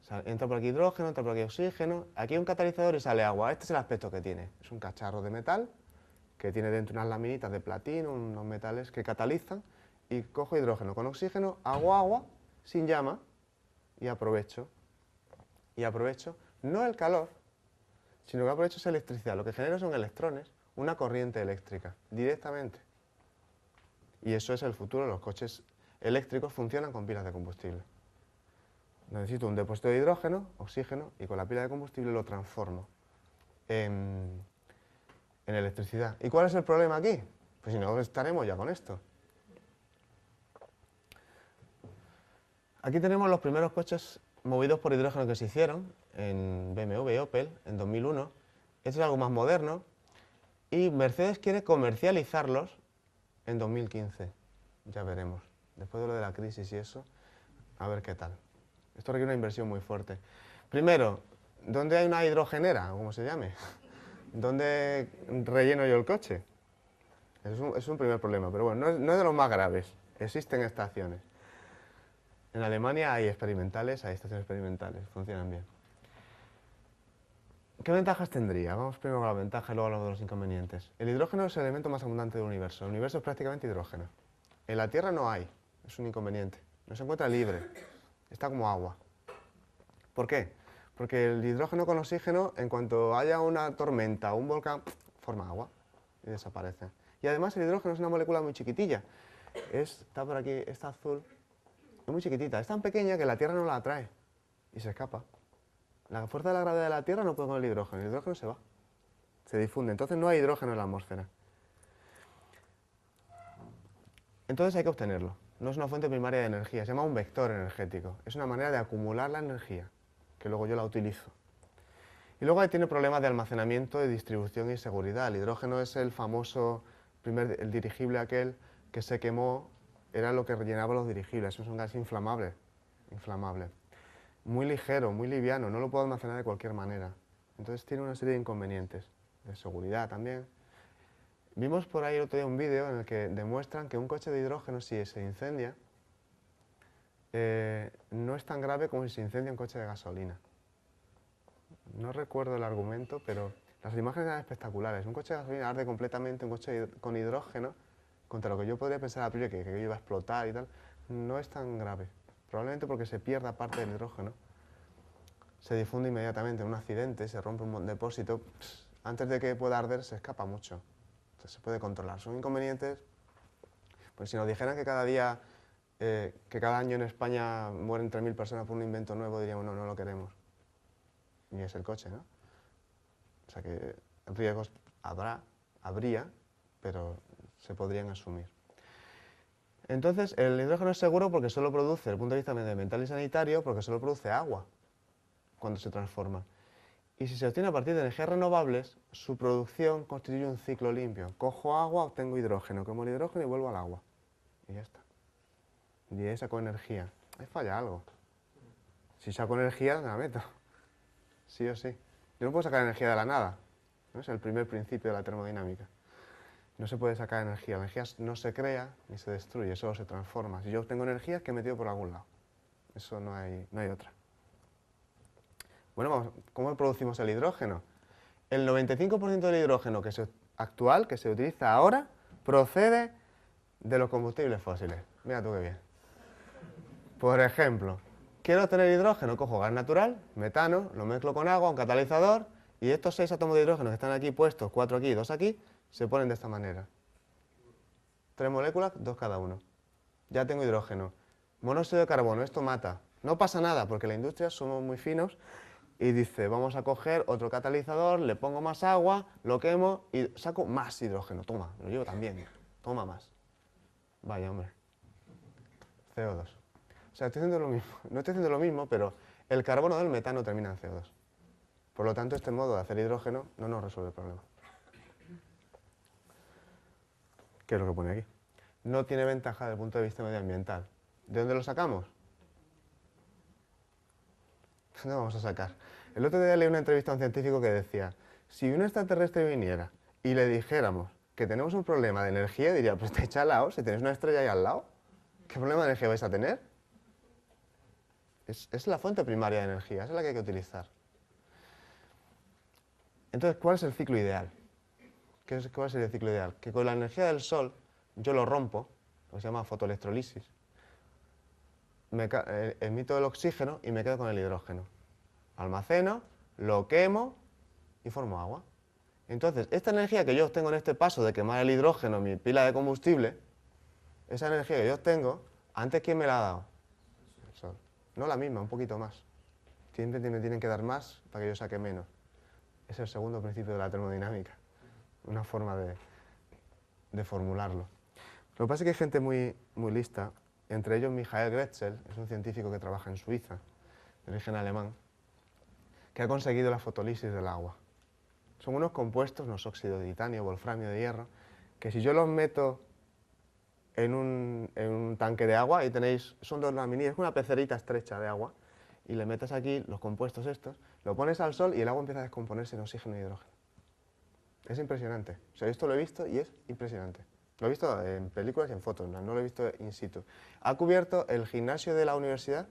B: o sea, entra por aquí hidrógeno, entra por aquí oxígeno, aquí hay un catalizador y sale agua. Este es el aspecto que tiene. Es un cacharro de metal que tiene dentro unas laminitas de platino, unos metales que catalizan, y cojo hidrógeno con oxígeno, hago agua, sin llama, y aprovecho. Y aprovecho no el calor, sino que aprovecho esa electricidad. Lo que genero son electrones, una corriente eléctrica, directamente. Y eso es el futuro. Los coches eléctricos funcionan con pilas de combustible. Necesito un depósito de hidrógeno, oxígeno, y con la pila de combustible lo transformo en electricidad. ¿Y cuál es el problema aquí? Pues si no, estaremos ya con esto. Aquí tenemos los primeros coches movidos por hidrógeno que se hicieron en BMW y Opel en 2001. Esto es algo más moderno y Mercedes quiere comercializarlos en 2015. Ya veremos. Después de lo de la crisis y eso, a ver qué tal. Esto requiere una inversión muy fuerte. Primero, ¿dónde hay una hidrogenera, o como se llame? ¿Dónde relleno yo el coche? Es un primer problema, pero bueno, no es de los más graves. Existen estaciones. En Alemania hay estaciones experimentales, funcionan bien. ¿Qué ventajas tendría? Vamos primero con la ventaja y luego hablamos de los inconvenientes. El hidrógeno es el elemento más abundante del universo. El universo es prácticamente hidrógeno. En la Tierra no hay, es un inconveniente. No se encuentra libre, está como agua. ¿Por qué? Porque el hidrógeno con oxígeno, en cuanto haya una tormenta o un volcán, forma agua y desaparece. Y además el hidrógeno es una molécula muy chiquitilla. Está por aquí, está azul. Es muy chiquitita, es tan pequeña que la Tierra no la atrae y se escapa. La fuerza de la gravedad de la Tierra no puede con el hidrógeno se va, se difunde, entonces no hay hidrógeno en la atmósfera. Entonces hay que obtenerlo, no es una fuente primaria de energía, se llama un vector energético, es una manera de acumular la energía, que luego yo la utilizo. Y luego tiene problemas de almacenamiento, de distribución y seguridad. El hidrógeno es el famoso, el dirigible aquel que se quemó. Era lo que rellenaba los dirigibles, es un gas inflamable. muy ligero, muy liviano, no lo puedo almacenar de cualquier manera. Entonces tiene una serie de inconvenientes, de seguridad también. Vimos por ahí el otro día un vídeo en el que demuestran que un coche de hidrógeno, si se incendia, no es tan grave como si se incendia un coche de gasolina. No recuerdo el argumento, pero las imágenes eran espectaculares. Un coche de gasolina arde completamente, un coche con hidrógeno, contra lo que yo podría pensar a priori que iba a explotar y tal, no es tan grave. Probablemente porque se pierda parte del hidrógeno. Se difunde inmediatamente en un accidente, se rompe un depósito, antes de que pueda arder se escapa mucho. Entonces se puede controlar. Son inconvenientes, pues si nos dijeran que cada día, que cada año en España mueren 3.000 personas por un invento nuevo, diríamos no, no lo queremos. Y es el coche, ¿no? O sea que riesgos habría, pero se podrían asumir. Entonces, el hidrógeno es seguro porque solo produce, desde el punto de vista medioambiental y sanitario, porque solo produce agua cuando se transforma. Y si se obtiene a partir de energías renovables, su producción constituye un ciclo limpio. Cojo agua, obtengo hidrógeno, quemo el hidrógeno y vuelvo al agua. Y ya está. Y ahí saco energía. Ahí falla algo. Si saco energía, me la meto. Sí o sí. Yo no puedo sacar energía de la nada. ¿No? Es el primer principio de la termodinámica. No se puede sacar energía. La energía no se crea ni se destruye, solo se transforma. Si yo obtengo energía, es que he metido por algún lado. Eso no hay otra. Bueno, ¿cómo producimos el hidrógeno? El 95% del hidrógeno actual, que se utiliza ahora, procede de los combustibles fósiles. Mira tú qué bien. Por ejemplo, quiero tener hidrógeno, cojo gas natural, metano, lo mezclo con agua, un catalizador, y estos 6 átomos de hidrógeno que están aquí puestos, 4 aquí y 2 aquí, se ponen de esta manera. 3 moléculas, 2 cada uno. Ya tengo hidrógeno. Monóxido de carbono, esto mata. No pasa nada, porque la industria somos muy finos y dice, vamos a coger otro catalizador, le pongo más agua, lo quemo y saco más hidrógeno. Toma, lo llevo también. Toma más. Vaya, hombre. CO2. O sea, estoy haciendo lo mismo. No estoy haciendo lo mismo, pero el carbono del metano termina en CO2. Por lo tanto, este modo de hacer hidrógeno no nos resuelve el problema. ¿Qué es lo que pone aquí? No tiene ventaja desde el punto de vista medioambiental. ¿De dónde lo sacamos? ¿Dónde vamos a sacar? El otro día leí una entrevista a un científico que decía, si un extraterrestre viniera y le dijéramos que tenemos un problema de energía, diría, pues te echa al lado, si tenéis una estrella ahí al lado, ¿qué problema de energía vais a tener? Es la fuente primaria de energía, esa es la que hay que utilizar. Entonces, ¿cuál es el ciclo ideal? ¿Cuál sería el ciclo ideal? Que con la energía del sol yo lo rompo, lo que se llama fotoelectrolisis, emito el oxígeno y me quedo con el hidrógeno. Almaceno, lo quemo y formo agua. Entonces, esta energía que yo obtengo en este paso de quemar el hidrógeno en mi pila de combustible, esa energía que yo obtengo, ¿antes quién me la ha dado? El sol. No la misma, un poquito más. Siempre me tienen que dar más para que yo saque menos. Es el segundo principio de la termodinámica. Una forma de formularlo. Lo que pasa es que hay gente muy lista, entre ellos Michael Grätzel, es un científico que trabaja en Suiza, de origen alemán, que ha conseguido la fotólisis del agua. Son unos compuestos, unos óxidos de titanio, wolframio, de hierro, que si yo los meto en un tanque de agua, y tenéis, son 2 laminillas, es una pecerita estrecha de agua, y le metes aquí los compuestos estos, lo pones al sol y el agua empieza a descomponerse en oxígeno y hidrógeno. Es impresionante. O sea, esto lo he visto y es impresionante. Lo he visto en películas y en fotos, no lo he visto in situ. Ha cubierto el gimnasio de la universidad,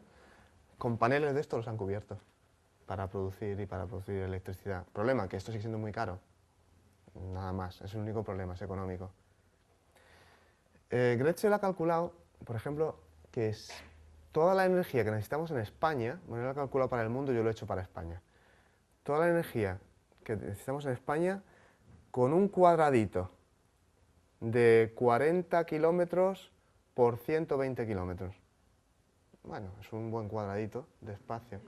B: con paneles de estos los han cubierto, para producir electricidad. Problema, que esto sigue siendo muy caro. Nada más, es el único problema, es económico. Grätzel ha calculado, por ejemplo, que es toda la energía que necesitamos en España, bueno, lo ha calculado para el mundo, yo lo he hecho para España. Toda la energía que necesitamos en España con un cuadradito de 40 kilómetros por 120 kilómetros. Bueno, es un buen cuadradito de espacio.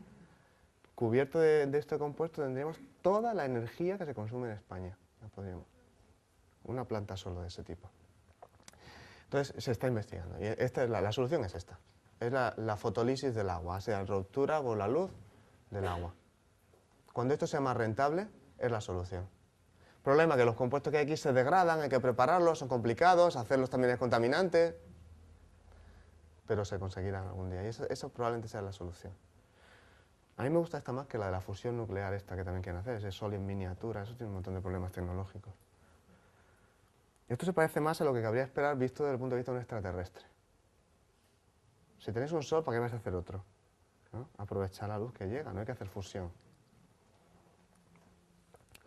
B: Cubierto de este compuesto tendríamos toda la energía que se consume en España. No podríamos. Una planta solo de ese tipo. Entonces se está investigando. Y la solución es esta. Es la fotólisis del agua, o sea, ruptura por la luz del agua. Cuando esto sea más rentable, es la solución. Problema que los compuestos que hay aquí se degradan, hay que prepararlos, son complicados, hacerlos también es contaminante, pero se conseguirán algún día y eso probablemente sea la solución. A mí me gusta esta más que la de la fusión nuclear, esta que también quieren hacer, ese sol en miniatura, eso tiene un montón de problemas tecnológicos. Esto se parece más a lo que cabría esperar visto desde el punto de vista de un extraterrestre. Si tenéis un sol, ¿para qué vais a hacer otro? ¿No? Aprovechar la luz que llega, no hay que hacer fusión.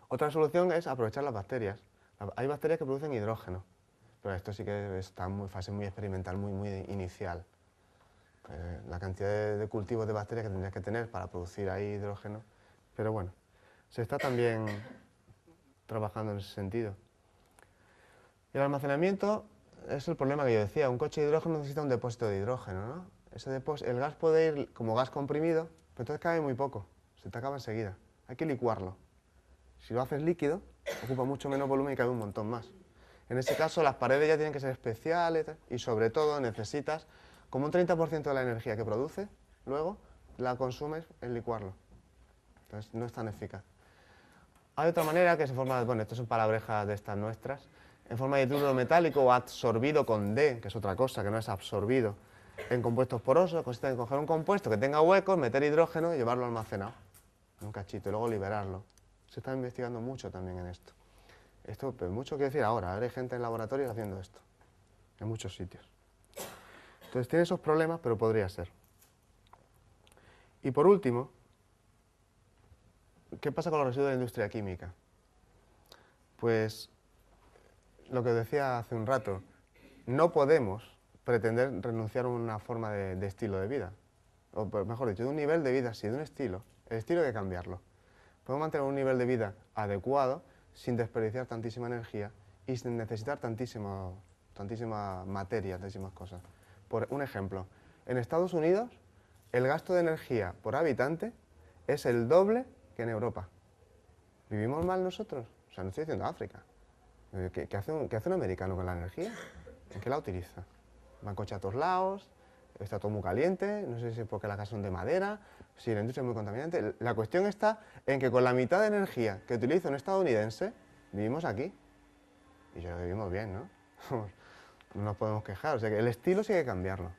B: Otra solución es aprovechar las bacterias. Hay bacterias que producen hidrógeno, pero esto sí que está en fase muy experimental, muy inicial. La cantidad de cultivos de bacterias que tendrías que tener para producir ahí hidrógeno, pero bueno, se está también trabajando en ese sentido. Y el almacenamiento es el problema que yo decía, un coche de hidrógeno necesita un depósito de hidrógeno, ¿no? El gas puede ir como gas comprimido, pero entonces cabe muy poco, se te acaba enseguida, hay que licuarlo. Si lo haces líquido, ocupa mucho menos volumen y cabe un montón más. En ese caso las paredes ya tienen que ser especiales y sobre todo necesitas como un 30% de la energía que produce, luego la consumes en licuarlo. Entonces no es tan eficaz. Hay otra manera que se forma, bueno, esto son palabrejas de estas nuestras, en forma de hidruro metálico o absorbido con D, que es otra cosa, que no es absorbido, en compuestos porosos, consiste en coger un compuesto que tenga huecos, meter hidrógeno y llevarlo almacenado en un cachito y luego liberarlo. Se está investigando mucho también en esto. Esto, pues mucho que decir ahora, hay gente en laboratorios haciendo esto, en muchos sitios. Entonces tiene esos problemas, pero podría ser. Y por último, ¿qué pasa con los residuos de la industria química? Pues lo que decía hace un rato, no podemos pretender renunciar a una forma de estilo de vida. O mejor dicho, de un nivel de vida, sí, de un estilo. El estilo hay que cambiarlo. Podemos mantener un nivel de vida adecuado sin desperdiciar tantísima energía y sin necesitar tantísima materia, tantísimas cosas. Por un ejemplo, en Estados Unidos el gasto de energía por habitante es el doble que en Europa. ¿Vivimos mal nosotros? O sea, no estoy diciendo África. ¿Qué hace un americano con la energía? ¿En qué la utiliza? Va en coche a todos lados, está todo muy caliente, no sé si es porque las casas son de madera, si la industria es muy contaminante. La cuestión está en que con la mitad de energía que utiliza un estadounidense, vivimos aquí. Y yo vivimos bien, ¿no? No nos podemos quejar, o sea que el estilo sí hay que cambiarlo,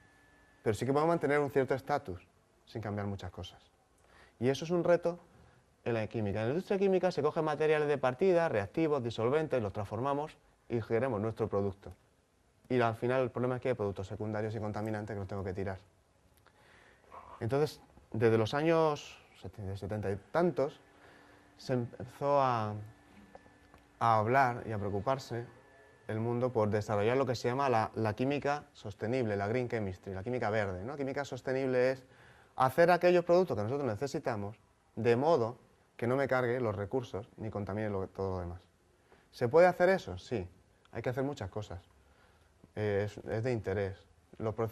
B: pero sí que podemos mantener un cierto estatus sin cambiar muchas cosas. Y eso es un reto en la química. En la industria química se cogen materiales de partida, reactivos, disolventes, los transformamos y generamos nuestro producto. Y al final el problema es que hay productos secundarios y contaminantes que los tengo que tirar. Entonces, desde los años 70 y tantos, se empezó a hablar y a preocuparse el mundo por desarrollar lo que se llama la química sostenible, la green chemistry, la química verde, ¿no? Química sostenible es hacer aquellos productos que nosotros necesitamos de modo que no me cargue los recursos ni contamine todo lo demás. ¿Se puede hacer eso? Sí, hay que hacer muchas cosas. Es de interés.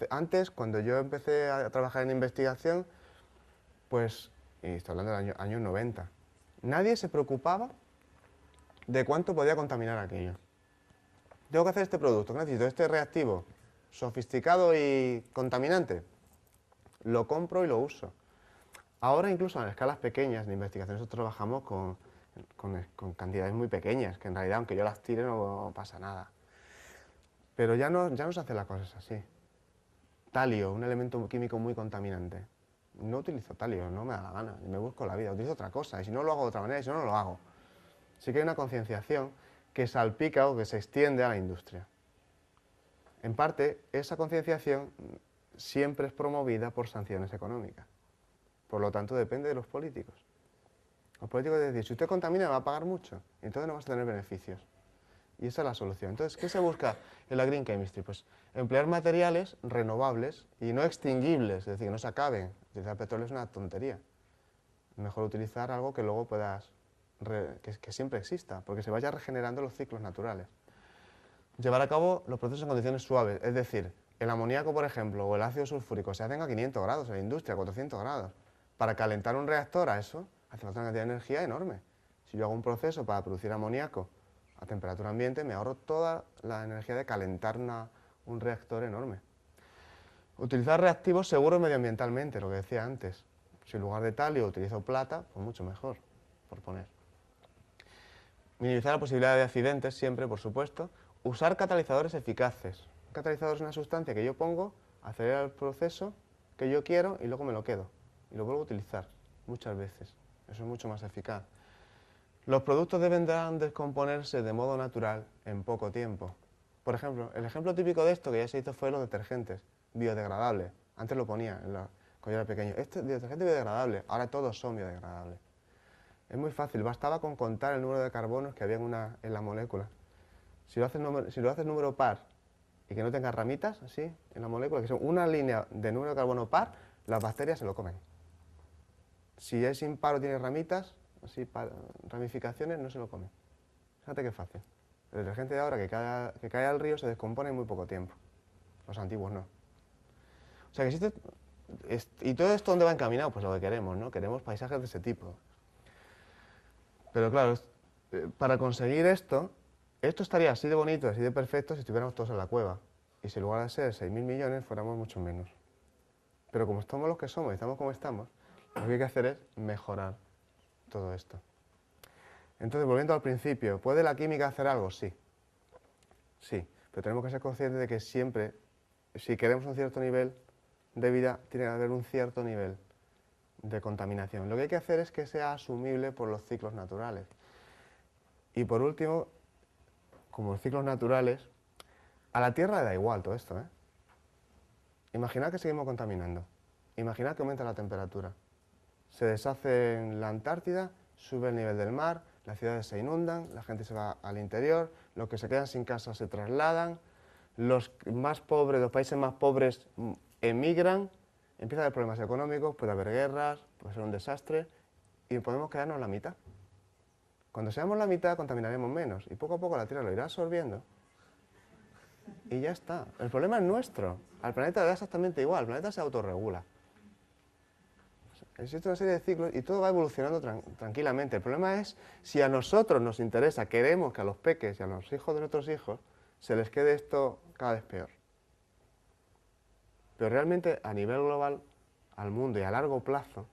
B: Antes, cuando yo empecé a trabajar en investigación, pues, y estoy hablando del año 90, nadie se preocupaba de cuánto podía contaminar aquello. Tengo que hacer este producto, ¿qué necesito? Este reactivo sofisticado y contaminante. Lo compro y lo uso. Ahora incluso en escalas pequeñas de investigación nosotros trabajamos con cantidades muy pequeñas, que en realidad aunque yo las tire no pasa nada. Pero ya no se hacen las cosas así. Talio, un elemento químico muy contaminante. No utilizo talio, no me da la gana, me busco la vida, utilizo otra cosa, y si no lo hago de otra manera, y si no, no lo hago. Sí que hay una concienciación que salpica o que se extiende a la industria. En parte, esa concienciación siempre es promovida por sanciones económicas. Por lo tanto, depende de los políticos. Los políticos dicen, si usted contamina, va a pagar mucho, y entonces no vas a tener beneficios. Y esa es la solución. Entonces, ¿qué se busca en la green chemistry? Pues emplear materiales renovables y no extinguibles, es decir, que no se acaben. Utilizar petróleo es una tontería. Mejor utilizar algo que luego puedas, que siempre exista, porque se vaya regenerando los ciclos naturales. Llevar a cabo los procesos en condiciones suaves, es decir, el amoníaco, por ejemplo, o el ácido sulfúrico se hacen a 500 grados en la industria, a 400 grados. Para calentar un reactor a eso hace falta una cantidad de energía enorme. Si yo hago un proceso para producir amoníaco a temperatura ambiente, me ahorro toda la energía de calentar un reactor enorme. Utilizar reactivos seguros medioambientalmente, lo que decía antes. Si en lugar de talio utilizo plata, pues mucho mejor, por poner. Minimizar la posibilidad de accidentes siempre, por supuesto. Usar catalizadores eficaces. Un catalizador es una sustancia que yo pongo, acelera el proceso que yo quiero y luego me lo quedo. Y lo vuelvo a utilizar. muchas veces. Eso es mucho más eficaz. Los productos deben descomponerse de modo natural en poco tiempo. Por ejemplo, el ejemplo típico de esto que ya se hizo fue los detergentes biodegradables. Antes lo ponía cuando yo era pequeño. Este detergente biodegradable, ahora todos son biodegradables. Es muy fácil, bastaba con contar el número de carbonos que había en la molécula. Si lo haces número par y que no tenga ramitas así en la molécula, que son una línea de número de carbono par, las bacterias se lo comen. Si es impar o tiene ramitas, así, ramificaciones, no se lo comen. Fíjate qué fácil. El detergente de ahora que cae al río se descompone en muy poco tiempo. Los antiguos no. O sea que existe... ¿Y todo esto dónde va encaminado? Pues lo que queremos, ¿no? Queremos paisajes de ese tipo. Pero claro, para conseguir esto estaría así de bonito, así de perfecto si estuviéramos todos en la cueva. Y si en lugar de ser 6.000 millones, fuéramos mucho menos. Pero como estamos los que somos y estamos como estamos, lo que hay que hacer es mejorar todo esto. Entonces, volviendo al principio, ¿puede la química hacer algo? Sí. Sí, pero tenemos que ser conscientes de que siempre, si queremos un cierto nivel de vida, tiene que haber un cierto nivel de contaminación. Lo que hay que hacer es que sea asumible por los ciclos naturales. Y por último, como los ciclos naturales, a la Tierra le da igual todo esto, ¿eh? Imaginad que seguimos contaminando. Imaginad que aumenta la temperatura. Se deshace en la Antártida, sube el nivel del mar, las ciudades se inundan, la gente se va al interior, los que se quedan sin casa se trasladan, los más pobres, los países más pobres emigran, empieza a haber problemas económicos, puede haber guerras, puede ser un desastre, y podemos quedarnos la mitad. Cuando seamos la mitad contaminaremos menos, y poco a poco la Tierra lo irá absorbiendo, y ya está. El problema es nuestro. Al planeta le da exactamente igual, el planeta se autorregula. Existe una serie de ciclos y todo va evolucionando tranquilamente. El problema es si a nosotros nos interesa, queremos que a los peques y a los hijos de nuestros hijos se les quede esto cada vez peor. Pero realmente a nivel global, al mundo y a largo plazo,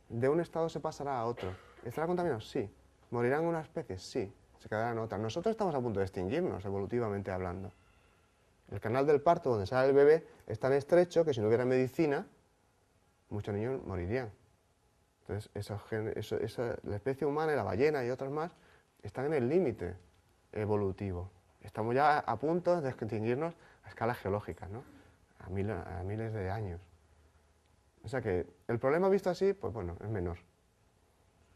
B: de un estado se pasará a otro. ¿Estará contaminado? Sí. ¿Morirán unas especies? Sí. Se quedarán otras. Nosotros estamos a punto de extinguirnos, evolutivamente hablando. El canal del parto, donde sale el bebé, es tan estrecho que si no hubiera medicina, muchos niños morirían. Entonces, la especie humana y la ballena y otras más están en el límite evolutivo. Estamos ya a punto de extinguirnos a escalas geológicas, ¿no? A miles de años. O sea que el problema visto así, pues bueno, es menor.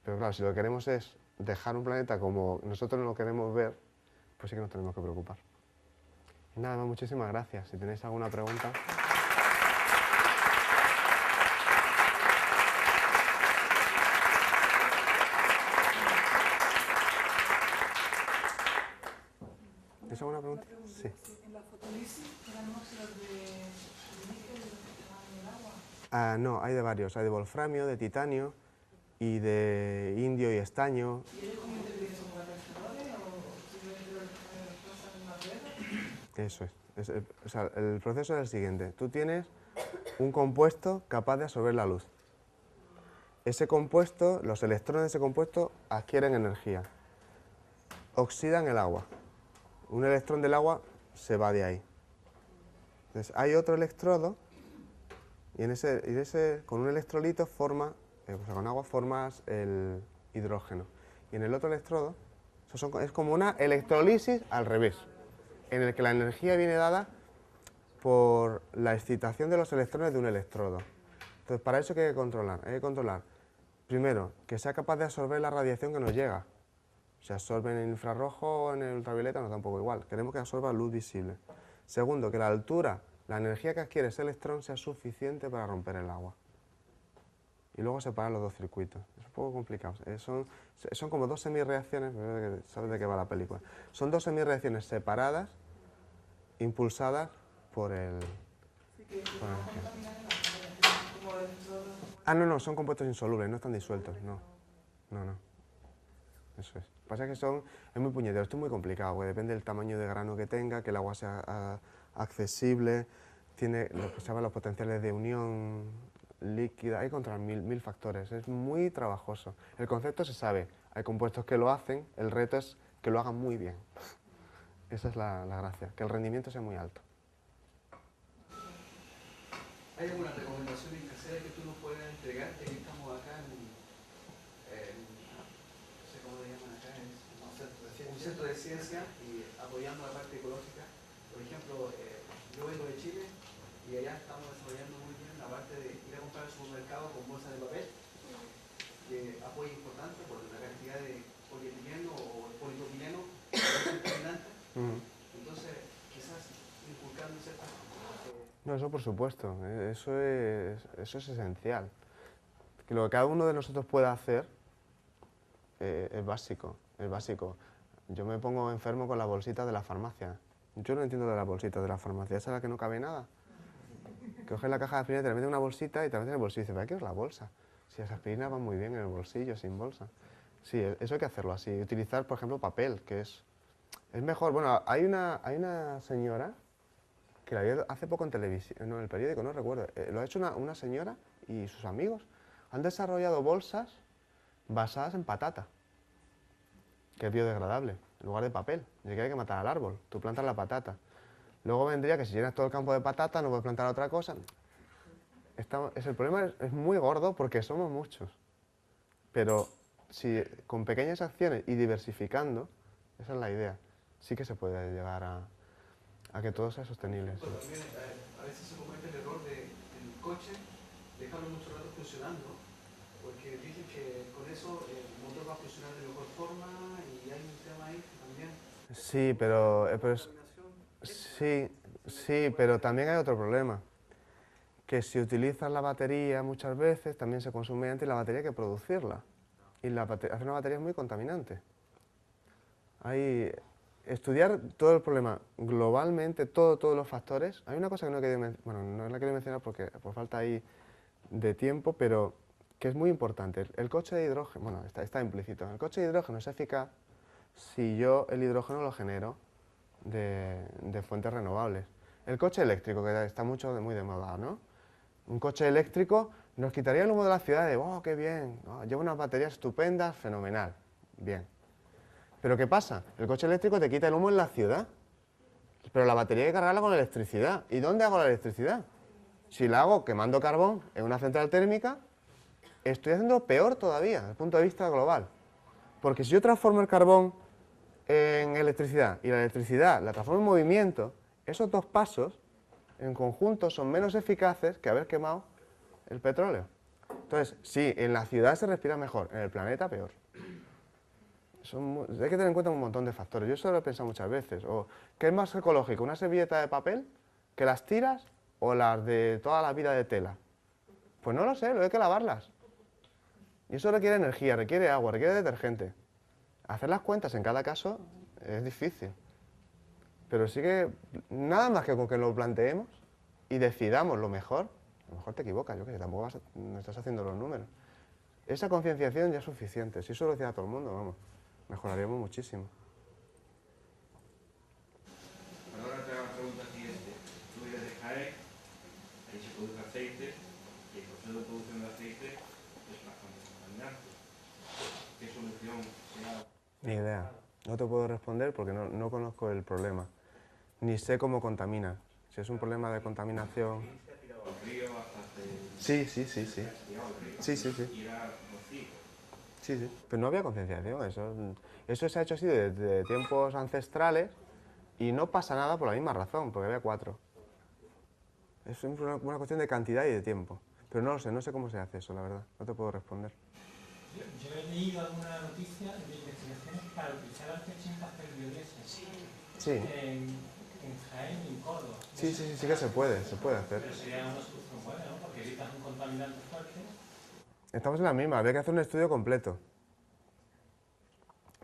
B: Pero claro, si lo que queremos es dejar un planeta como nosotros no lo queremos ver, pues sí que nos tenemos que preocupar. Y nada más, muchísimas gracias. Si tenéis alguna pregunta... ¿Tienes alguna pregunta? Sí.
C: ¿En la fotolisis eran óxidos de níquel en el agua?
B: Ah, no, hay de varios. Hay de wolframio, de titanio y de indio y estaño.
C: ¿Y ellos cómo intervienen con catalizadores o simplemente los pasan en una rueda?
B: Eso es. O sea, el proceso es el siguiente. Tú tienes un compuesto capaz de absorber la luz. Ese compuesto, los electrones de ese compuesto adquieren energía. Oxidan el agua. Un electrón del agua se va de ahí. Entonces hay otro electrodo y con un electrolito con agua formas el hidrógeno. Y en el otro electrodo es como una electrolisis al revés, en el que la energía viene dada por la excitación de los electrones de un electrodo. Entonces para eso hay que controlar. Hay que controlar, primero, que sea capaz de absorber la radiación que nos llega. Si absorbe en el infrarrojo o en el ultravioleta nos da un poco igual. Queremos que absorba luz visible. Segundo, que la altura, la energía que adquiere ese electrón sea suficiente para romper el agua. Y luego separar los dos circuitos. Es un poco complicado. Son como dos semirreacciones, sabes de qué va la película. Son dos semirreacciones separadas, impulsadas por el... No, son compuestos insolubles, no están disueltos, no. Eso es. Lo que pasa es que es muy puñetero, esto es muy complicado, porque depende del tamaño de grano que tenga, que el agua sea accesible, tiene lo que se llaman los potenciales de unión líquida, hay que controlar mil factores, es muy trabajoso. El concepto se sabe, hay compuestos que lo hacen, el reto es que lo hagan muy bien. Esa es la gracia, que el rendimiento sea muy alto.
D: ¿Hay alguna recomendación en casera que tú nos puedas entregar, ya que estamos acá en centro de ciencia y apoyando la parte ecológica. Por ejemplo, yo vengo de Chile y allá estamos desarrollando muy bien la parte de ir a comprar al supermercado con bolsas de papel, que apoyo importante por la cantidad de polietileno o polipropileno que es contaminante. Entonces, quizás inculcando ciertas cosas.
B: No, eso por supuesto, eso es esencial. Que lo que cada uno de nosotros pueda hacer es básico, es básico. Yo me pongo enfermo con las bolsitas de la farmacia. Yo no entiendo de las bolsitas de la farmacia, esa es la que no cabe nada. Que coges la caja de aspirina, te la metes en una bolsita y te la metes en el bolsillo y dices, ¿para qué es la bolsa? Si las aspirinas van muy bien en el bolsillo, sin bolsa. Sí, eso hay que hacerlo así. Utilizar, por ejemplo, papel, que es mejor. Bueno, hay una señora que la vi hace poco en televisión, no, en el periódico, no recuerdo. Lo ha hecho una señora y sus amigos. Han desarrollado bolsas basadas en patata, que es biodegradable, en lugar de papel. Ni que hay que matar al árbol, tú plantas la patata. Luego vendría que si llenas todo el campo de patata no puedes plantar otra cosa. El problema es muy gordo porque somos muchos. Pero si con pequeñas acciones y diversificando, esa es la idea, sí que se puede llegar a que todo sea sostenible.
D: Pero también a veces se comete el error del coche, dejarlo mucho rato funcionando, porque dicen que con eso el motor va a funcionar de mejor forma y hay un tema ahí que también...
B: Sí, pero también hay otro problema, que si utilizas la batería muchas veces también se consume antes la batería que producirla, y hacer una batería es muy contaminante. Estudiar todo el problema globalmente, todos los factores. Hay una cosa que no he querido no la he querido mencionar porque por falta ahí de tiempo, pero que es muy importante. El coche de hidrógeno, bueno, está implícito. El coche de hidrógeno es eficaz si yo el hidrógeno lo genero de fuentes renovables. El coche eléctrico, que está muy de moda, ¿no? Un coche eléctrico nos quitaría el humo de la ciudad de, ¡oh, qué bien! Oh, lleva unas baterías estupendas, fenomenal, bien. Pero ¿qué pasa? El coche eléctrico te quita el humo en la ciudad, pero la batería hay que cargarla con electricidad. ¿Y dónde hago la electricidad? Si la hago quemando carbón en una central térmica, estoy haciendo peor todavía, desde el punto de vista global. Porque si yo transformo el carbón en electricidad y la electricidad la transformo en movimiento, esos dos pasos en conjunto son menos eficaces que haber quemado el petróleo. Entonces, sí, en la ciudad se respira mejor, en el planeta peor. Hay que tener en cuenta un montón de factores. Yo eso lo he pensado muchas veces. ¿Qué es más ecológico, una servilleta de papel que las tiras o las de toda la vida de tela? Pues no lo sé, hay que lavarlas. Y eso requiere energía, requiere agua, requiere detergente. Hacer las cuentas en cada caso es difícil. Pero sí que nada más que con que lo planteemos y decidamos lo mejor, a lo mejor te equivocas, yo que sé, tampoco no estás haciendo los números. Esa concienciación ya es suficiente. Si eso lo hiciera todo el mundo, vamos, mejoraríamos muchísimo.
E: Ahora te hago la pregunta siguiente. Tú vienes de Jaén, ahí se produce aceite, y el proceso de producción de aceite es bastante contaminante. ¿Qué solución se da?
B: Ni idea. No te puedo responder porque no conozco el problema. Ni sé cómo contamina. Si es un problema de contaminación... Sí. Sí. Pero no había concienciación. Eso se ha hecho así desde tiempos ancestrales y no pasa nada por la misma razón, porque había 4. Es una cuestión de cantidad y de tiempo. Pero no lo sé, no sé cómo se hace eso, la verdad. No te puedo responder.
F: Yo he leído alguna noticia de investigaciones para utilizar el pechín para hacer biodiesel.
B: Sí.
F: En Jaén y en Córdoba.
B: Sí que se puede hacer.
F: Pero sería una solución buena, ¿no? Porque evitas un contaminante fuerte.
B: Estamos en la misma, habría que hacer un estudio completo.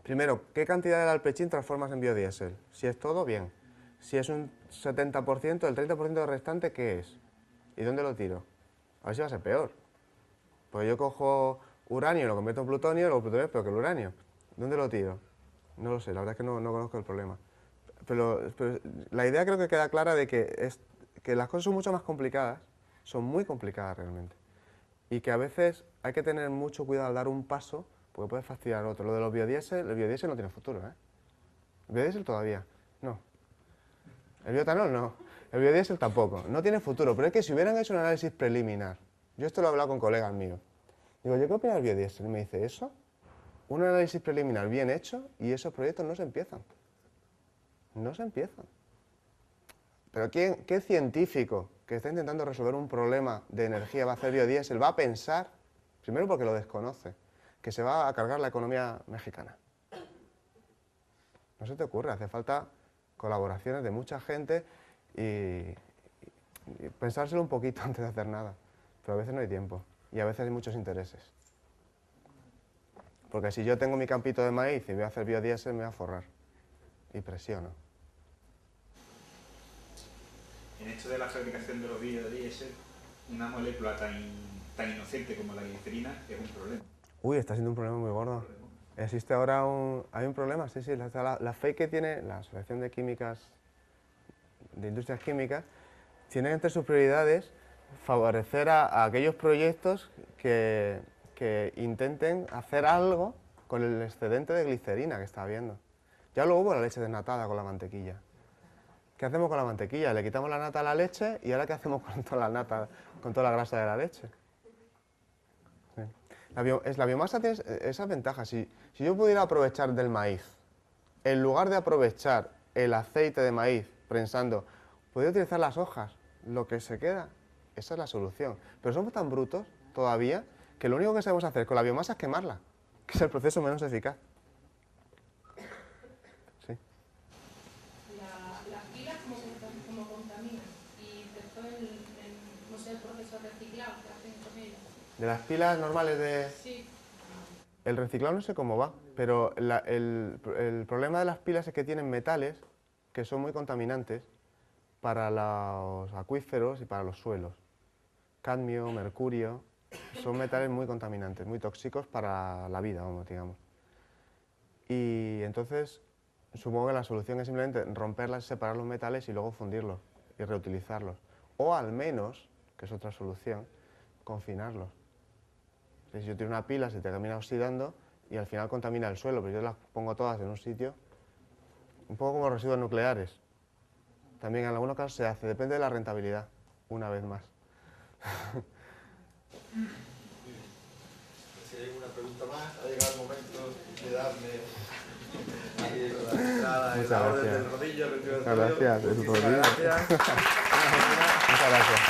B: Primero, ¿qué cantidad del alpechín transformas en biodiesel? Si es todo, bien. Si es un 70%, el 30% restante, ¿qué es? ¿Y dónde lo tiro? A ver si va a ser peor. Porque yo cojo uranio y lo convierto en plutonio, y luego plutonio es peor que el uranio. ¿Dónde lo tiro? No lo sé, la verdad es que no conozco el problema. Pero la idea creo que queda clara de que las cosas son mucho más complicadas, son muy complicadas realmente. Y que a veces hay que tener mucho cuidado al dar un paso, porque puede fastidiar otro. Lo de los biodiesel, el biodiesel no tiene futuro, ¿eh? El biodiesel todavía, no. El bioetanol no. El biodiesel tampoco. No tiene futuro, pero es que si hubieran hecho un análisis preliminar, yo esto lo he hablado con colegas míos, digo, ¿yo qué opino del biodiesel? Y me dice, ¿eso? un análisis preliminar bien hecho y esos proyectos no se empiezan. No se empiezan. Pero ¿qué científico que está intentando resolver un problema de energía va a hacer biodiesel? Va a pensar, primero porque lo desconoce, que se va a cargar la economía mexicana. No se te ocurre, hace falta colaboraciones de mucha gente y pensárselo un poquito antes de hacer nada. Pero a veces no hay tiempo y a veces hay muchos intereses. Porque si yo tengo mi campito de maíz y voy a hacer biodiesel, me voy a forrar. Y presiono.
G: En esto de la fabricación de los biodiesel, una molécula tan inocente como la glicerina es un problema.
B: Uy, está siendo un problema muy gordo. Existe ahora hay un problema, sí, la FEI que tiene, la Asociación de Químicas, de Industrias Químicas, tiene entre sus prioridades favorecer a aquellos proyectos que intenten hacer algo con el excedente de glicerina que está habiendo. Ya lo hubo la leche desnatada con la mantequilla. ¿Qué hacemos con la mantequilla? Le quitamos la nata a la leche y ahora ¿qué hacemos con toda la nata, con toda la grasa de la leche? Sí. La biomasa tiene esas ventajas. Si yo pudiera aprovechar del maíz, en lugar de aprovechar el aceite de maíz prensando, podría utilizar las hojas, lo que se queda, esa es la solución. Pero somos tan brutos todavía que lo único que sabemos hacer con la biomasa es quemarla, que es el proceso menos eficaz. Sí.
H: Las pilas, ¿cómo contaminan? Y después, no sé, el proceso de reciclado que hacen con ellas.
B: De las pilas normales de...
H: Sí.
B: El reciclado no sé cómo va, pero el problema de las pilas es que tienen metales que son muy contaminantes para los acuíferos y para los suelos. Cadmio, mercurio, son metales muy contaminantes, muy tóxicos para la vida, digamos. Y entonces, supongo que la solución es simplemente romperlas, separar los metales y luego fundirlos y reutilizarlos. O al menos, que es otra solución, confinarlos. Si yo tiro una pila, se termina oxidando y al final contamina el suelo, pero yo las pongo todas en un sitio, un poco como los residuos nucleares. También en algunos casos se hace, depende de la rentabilidad, una vez más.
D: Si hay alguna pregunta más, ha llegado el momento de darme ahí con la entrada y la orden del rodillo.
B: Muchas gracias.
D: Muchísimas gracias.
B: Muchas gracias.